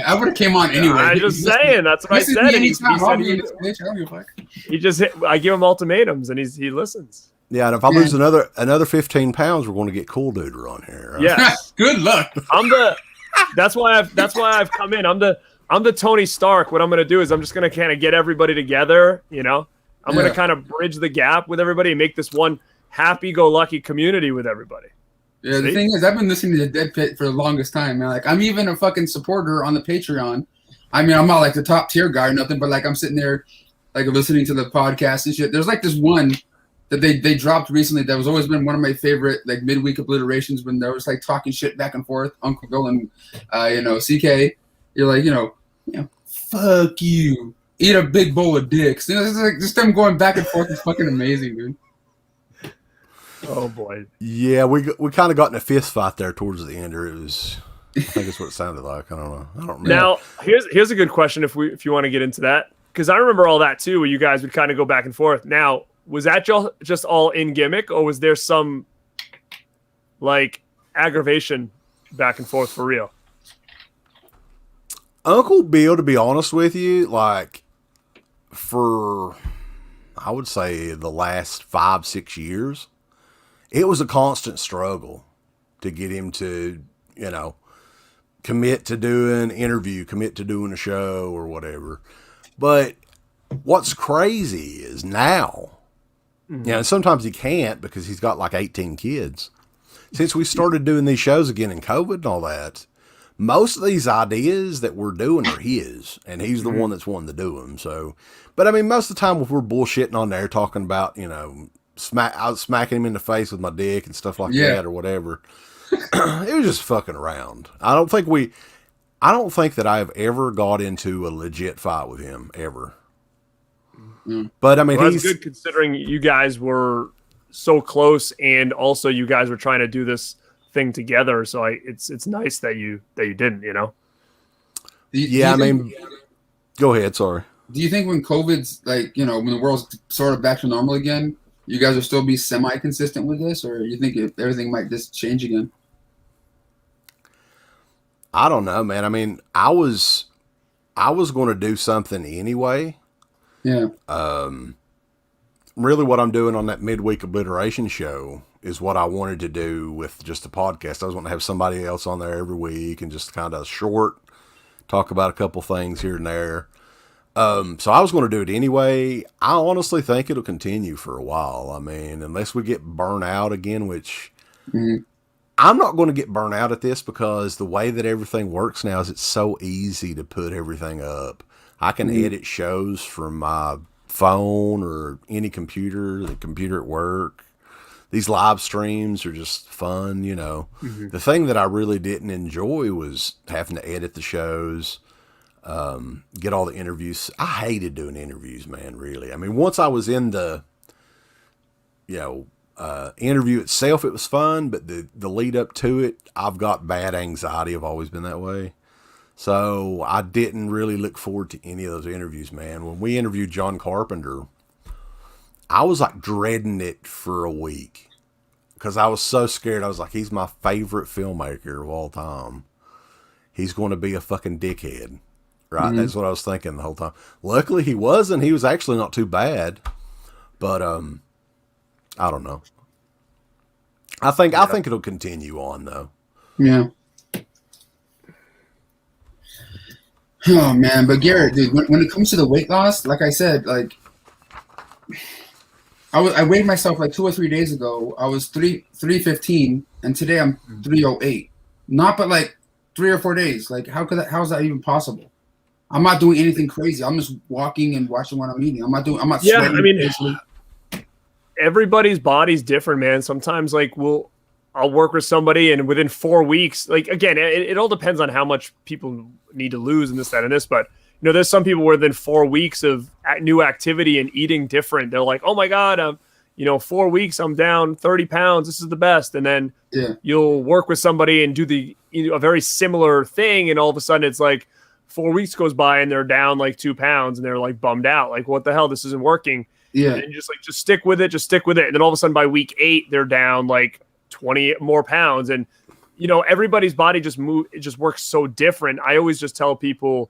I would have came on anyway. I'm just saying, that's what I said. He just hit. I give him ultimatums, and he listens. Yeah, and if I lose another 15 pounds, we're going to get Cool Duder on here. Right? Yeah. Good luck. That's why I've come in. I'm the Tony Stark. What I'm going to do is I'm just going to kind of get everybody together. I'm going to kind of bridge the gap with everybody and make this one happy-go-lucky community with everybody. Yeah, the thing is, I've been listening to Dead Pit for the longest time, man. I'm even a fucking supporter on the Patreon. I mean, I'm not the top tier guy or nothing, but I'm sitting there listening to the podcast and shit. There's this one that they dropped recently that was always been one of my favorite midweek obliterations, when there was talking shit back and forth, Uncle Bill and CK. You're fuck you, eat a big bowl of dicks. It's just them going back and forth is fucking amazing, dude. Oh boy. Yeah, we kind of got in a fist fight there towards the end. I think that's what it sounded like. I don't know. I don't remember. Now, here's a good question if you want to get into that, because I remember all that too, where you guys would kind of go back and forth. Now, was that just all in gimmick, or was there some like aggravation back and forth for real? Uncle Bill, to be honest with you, like for, I would say the last 5-6 years, it was a constant struggle to get him to, commit to doing an interview, commit to doing a show or whatever. But what's crazy is now, sometimes he can't because he's got like 18 kids. Since we started doing these shows again in COVID and all that, most of these ideas that we're doing are his, and he's the one that's wanting to do them. So, but I mean, most of the time if we're bullshitting on there, talking about, I was smacking him in the face with my dick and stuff like that or whatever. It was just fucking around. I don't think that I have ever got into a legit fight with him ever. But I mean, that's good considering you guys were so close, and also you guys were trying to do this thing together. So it's nice that you didn't, Yeah, I mean, go ahead. Sorry. Do you think when COVID's like, when the world's sort of back to normal again, you guys will still be semi-consistent with this, or you think everything might just change again? I don't know, man. I mean, I was going to do something anyway. Yeah. Really what I'm doing on that midweek obliteration show is what I wanted to do with just the podcast. I was wanting to have somebody else on there every week and just kind of short, talk about a couple things here and there. So I was going to do it anyway. I honestly think it'll continue for a while. I mean, unless we get burnt out again, which I'm not going to get burnt out at this because the way that everything works now is it's so easy to put everything up. I can edit shows from my phone or any computer, the computer at work. These live streams are just fun, The thing that I really didn't enjoy was having to edit the shows, get all the interviews. I hated doing interviews, man, really. I mean, once I was in the, interview itself, it was fun, but the lead up to it, I've got bad anxiety. I've always been that way. So I didn't really look forward to any of those interviews, man. When we interviewed John Carpenter, I was like dreading it for a week because I was so scared. I was like, he's my favorite filmmaker of all time. He's going to be a fucking dickhead, right? That's what I was thinking the whole time. Luckily he wasn't. He was actually not too bad, but I don't know. I think it'll continue on though. Yeah. Oh man, but Garrett, dude, when it comes to the weight loss, like I said, like I weighed myself like 2 or 3 days ago. I was 315, and today I'm 308. Not but like 3 or 4 days. Like how is that even possible? I'm not doing anything crazy. I'm just walking and watching what I'm eating. I'm not sweating. Yeah, I mean, everybody's body's different, man. Sometimes like I'll work with somebody and within 4 weeks, like again, it all depends on how much people need to lose and this, that, and this. But there's some people where within 4 weeks of new activity and eating different, they're like, oh my God, 4 weeks, I'm down 30 pounds. This is the best. And then you'll work with somebody and do a very similar thing. And all of a sudden it's like 4 weeks goes by and they're down like 2 pounds and they're like bummed out. Like, what the hell? This isn't working. Yeah. And just stick with it. And then all of a sudden by week 8, they're down like 20 more pounds. And, everybody's body it just works so different. I always just tell people,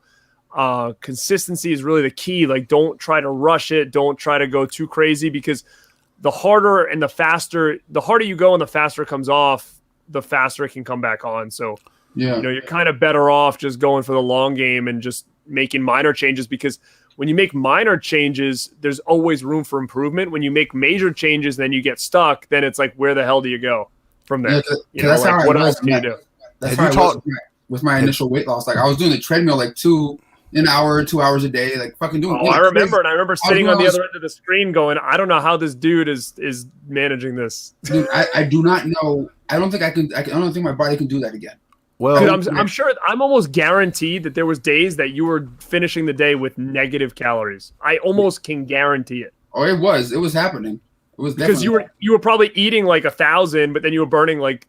consistency is really the key. Like, don't try to rush it. Don't try to go too crazy, because the harder you go and the faster it comes off, the faster it can come back on. So, you're kind of better off just going for the long game and just making minor changes, because when you make minor changes, there's always room for improvement. When you make major changes, then you get stuck. Then it's like, where the hell do you go from there? That's how what else do you do? That's how I was with my initial weight loss. Like, I was doing the treadmill like 2 hours a day, like fucking doing. I remember sitting on the other end of the screen going, I don't know how this dude is managing this. Dude, I do not know. I don't think I don't think my body can do that again. Well, I'm sure, I'm almost guaranteed that there was days that you were finishing the day with negative calories. I almost can guarantee it. Oh, it was happening. It was because you were probably eating like 1,000, but then you were burning like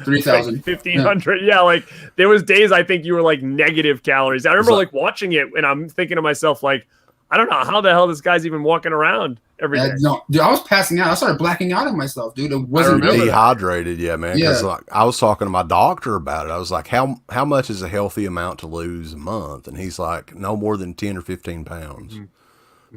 3,000, 1,500. Yeah, like there was days I think you were like negative calories. I remember like watching it, and I'm thinking to myself like, I don't know how the hell this guy's even walking around every day. No, dude, I was passing out. I started blacking out on myself, dude. It wasn't dehydrated, yeah, man. Because Yeah. like I was talking to my doctor about it. I was like, how much is a healthy amount to lose a month? And he's like, no more than 10 or 15 pounds.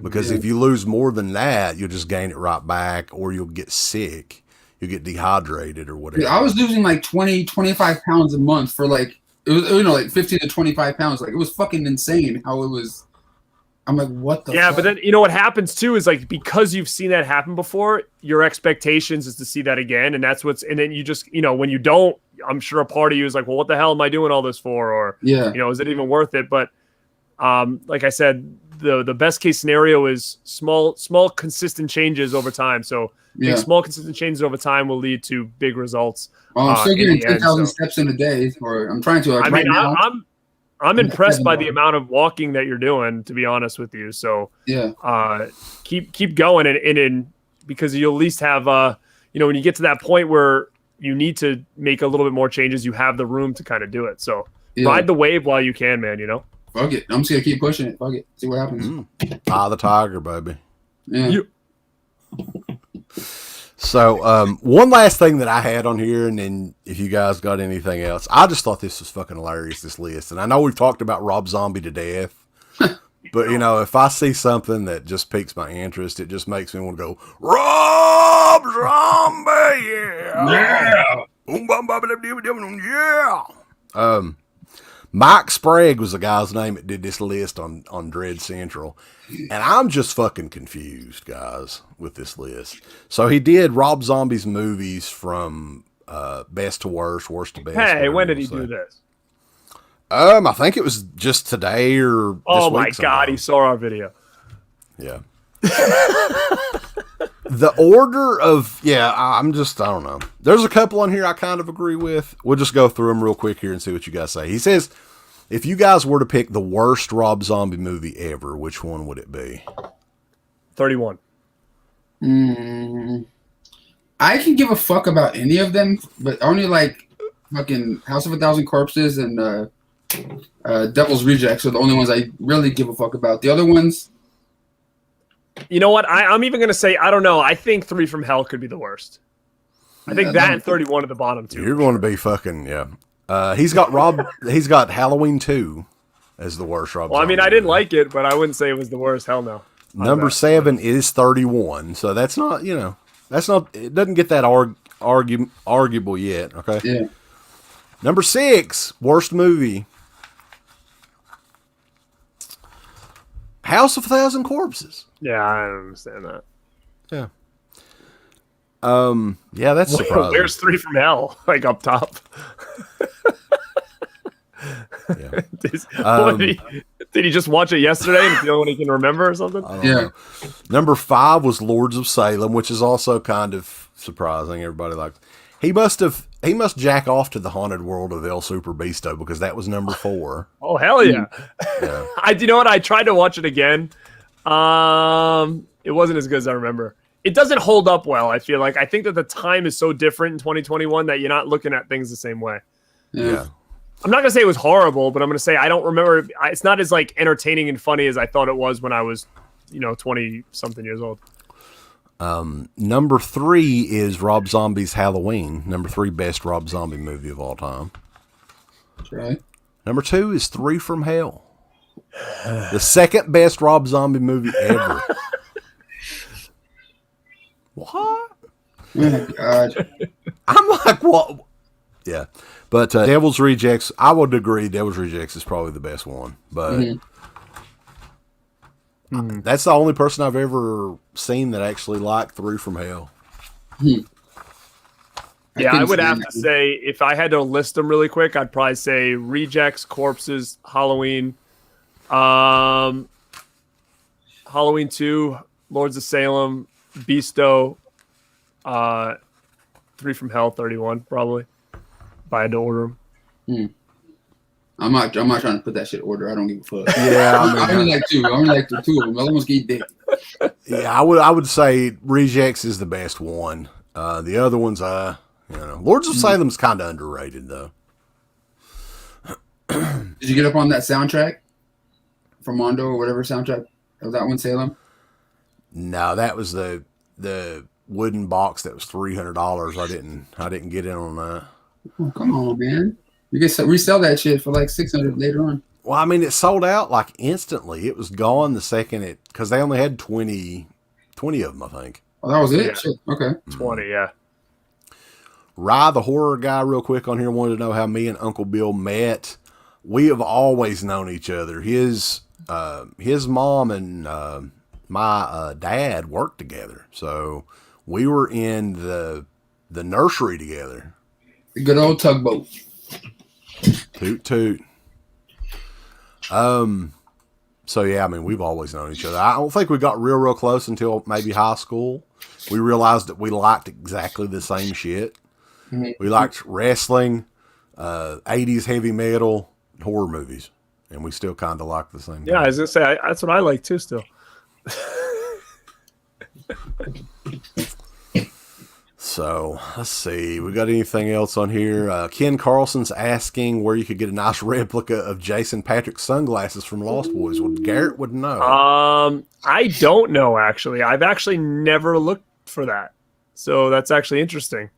Because if you lose more than that, you'll just gain it right back, or you'll get sick. You'll get dehydrated or whatever. Dude, I was losing like 20, 25 pounds a month for like, it was, like 15 to 25 pounds. Like, it was fucking insane how it was. I'm like, what the fuck? But then, you know, what happens too is like, because you've seen that happen before, your expectations is to see that again. And then you just, you know, when you don't, I'm sure a part of you is like, well, what the hell am I doing all this for? Or, yeah, you know, is it even worth it? But like I said, the best case scenario is small, consistent changes over time. So small, consistent changes over time will lead to big results. I'm still getting 10,000 steps in a day, or I'm trying to. Like, now, I'm impressed by the amount of walking that you're doing, to be honest with you. So keep going, and because you'll at least have you know, when you get to that point where you need to make a little bit more changes, you have the room to kind of do it. So ride the wave while you can, man. You know. Fuck it. I'm just gonna keep pushing it. Fuck it. See what happens. The tiger, baby. Yeah. So, one last thing that I had on here, and then if you guys got anything else, I just thought this was fucking hilarious, this list. And I know we've talked about Rob Zombie to death, but you know, if I see something that just piques my interest, it just makes me want to go, Rob Zombie, yeah. Mike Sprague was the guy's name that did this list on Dread Central. And I'm just fucking confused, guys, with this list. So he did Rob Zombie's movies from best to worst, worst to best. Hey, when did he do this? I think it was just today or this Oh week my God, he saw our video. Yeah. The order of, I don't know. There's a couple on here I kind of agree with. We'll just go through them real quick here and see what you guys say. He says, if you guys were to pick the worst Rob Zombie movie ever, which one would it be? 31. I can give a fuck about any of them, but only like fucking House of a Thousand Corpses and Devil's Rejects are the only ones I really give a fuck about. The other ones... You know what? I'm even going to say, I don't know. I think 3 from Hell could be the worst. I think that and 31 at the bottom, too. You're going to be fucking, he's got Halloween 2 as the worst Rob Zombie. Well, I mean, I didn't like it, but I wouldn't say it was the worst. Hell no. Number 7 is 31. So that's not, it doesn't get that arguable yet. Okay. Yeah. Number 6, worst movie. House of a Thousand Corpses. Yeah, I understand that. Yeah. That's surprising. Where's 3 from Hell? Like up top. Yeah. Did he just watch it yesterday and it's the only one he can remember or something? I don't know. Number 5 was Lords of Salem, which is also kind of surprising. Everybody likes. He must jack off to the haunted world of El Super Beasto because that was number 4. Oh hell yeah! Yeah. You know what? I tried to watch it again. It wasn't as good as I remember. It doesn't hold up well. I feel like I think that the time is so different in 2021 that you're not looking at things the same way. Yeah. I'm not gonna say it was horrible, but I'm gonna say I don't remember. It's not as like entertaining and funny as I thought it was when I was, 20 something years old. Number 3 is Rob Zombie's Halloween. Number 3 best Rob Zombie movie of all time. Right. Number 2 is 3 from Hell. The second best Rob Zombie movie ever. What? Oh my God. I'm like, what? Yeah. But Devil's Rejects, I would agree Devil's Rejects is probably the best one. But that's the only person I've ever seen that actually liked 3 from Hell. Yeah, I would have to say, if I had to list them really quick, I'd probably say Rejects, Corpses, Halloween, Halloween 2, Lords of Salem, Beasto, 3 from Hell, 31, probably. If I had to order them. I'm not trying to put that shit in order. I don't give a fuck. Yeah, I only like 2. I only like the 2 of them. The other ones get dick. Yeah, I would say Rejects is the best one. The other ones, Lords of Salem's kind of underrated though. Did you get up on that soundtrack from Mondo or whatever soundtrack? Was that one Salem? No, that was the wooden box that was $300. I didn't get in on that. Oh, come on, man. You can resell that shit for like $600 later on. Well, I mean, it sold out like instantly. It was gone the second because they only had 20 of them, I think. Oh, that was it? Yeah. Shit. Okay. 20, yeah. Rye, the horror guy, real quick on here, wanted to know how me and Uncle Bill met. We have always known each other. His mom and my dad worked together, so we were in the nursery together. The good old tugboat. Toot toot. So yeah, I mean, we've always known each other. I don't think we got real close until maybe high school. We realized that we liked exactly the same shit. Mm-hmm. We liked wrestling, 80s heavy metal, horror movies, and we still kind of like the same. Yeah, I was gonna say that's what I like too. Still. So let's see. We got anything else on here? Ken Carlson's asking where you could get a nice replica of Jason Patrick's sunglasses from Lost Boys. Well, Garrett would know. I don't know actually. I've actually never looked for that, so that's actually interesting.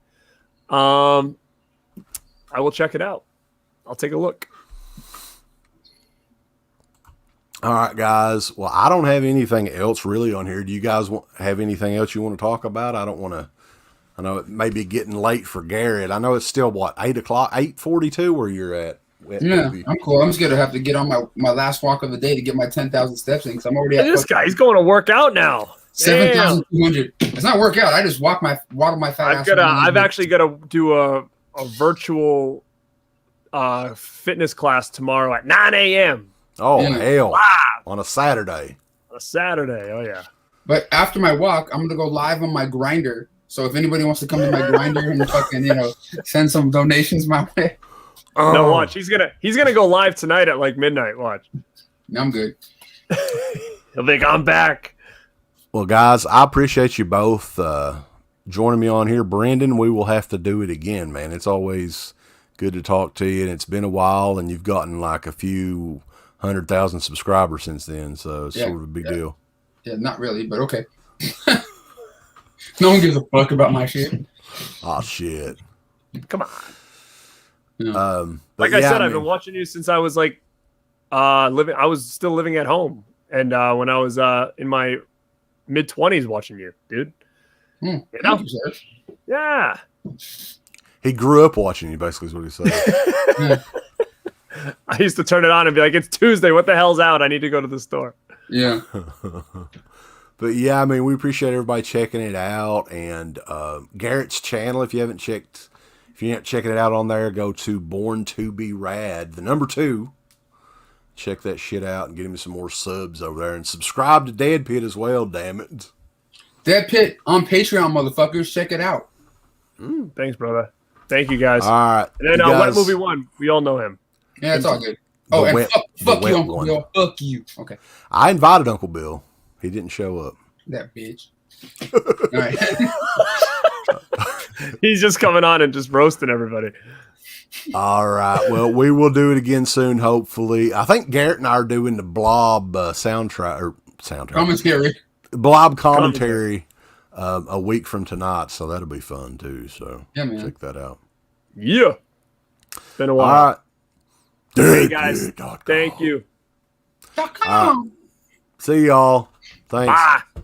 I will check it out. I'll take a look. All right, guys. Well, I don't have anything else really on here. Do you guys have anything else you want to talk about? I don't want to. I know it may be getting late for Garrett. I know it's still, 8 o'clock, 8:42 where you're at. Yeah, I'm cool. I'm just going to have to get on my last walk of the day to get my 10,000 steps in because I'm already at this guy. He's going to work out now. 7,200. It's not workout. I just waddle my fat ass. I've actually got to do a virtual fitness class tomorrow at 9 a.m. Oh, hell. Wow. On a Saturday. On a Saturday. Oh, yeah. But after my walk, I'm going to go live on my grinder. So if anybody wants to come to my grinder and fucking, send some donations my way. No, watch. He's gonna go live tonight at like midnight. Watch. I'm good. He'll be like, I'm back. Well, guys, I appreciate you both joining me on here. Brandon, we will have to do it again, man. It's always good to talk to you, and it's been a while, and you've gotten like a few 100,000 subscribers since then, so it's sort of a big deal. Yeah, not really, but okay. No one gives a fuck about my shit. Oh, shit. Come on. Yeah. Like I said, I've been watching you since I was like living. I was still living at home, and when I was in my mid-20s, watching you, dude. Thank you, sir. Yeah. He grew up watching you, basically, is what he said. I used to turn it on and be like, "It's Tuesday. What the hell's out? I need to go to the store." Yeah. But yeah, I mean, we appreciate everybody checking it out, and Garrett's channel. If you ain't checking it out on there, go to Born to Be Rad, the number 2. Check that shit out and get him some more subs over there, and subscribe to DEADPIT as well. Damn it, DEADPIT on Patreon, motherfuckers. Check it out. Thanks, brother. Thank you, guys. all right. And then Wet Movie 1. We all know him. Yeah, it's all good. Oh, and fuck you, Uncle Bill. Fuck you. Okay. I invited Uncle Bill. He didn't show up. That bitch. All right. He's just coming on and just roasting everybody. All right. Well, we will do it again soon, hopefully. I think Garrett and I are doing the Blob soundtrack. Commentary. Blob commentary a week from tonight, so that'll be fun too. So yeah, man. check that out. Yeah. It's been a while. All right. Hey, guys. Thank you. .com. See y'all. Thanks. Bye.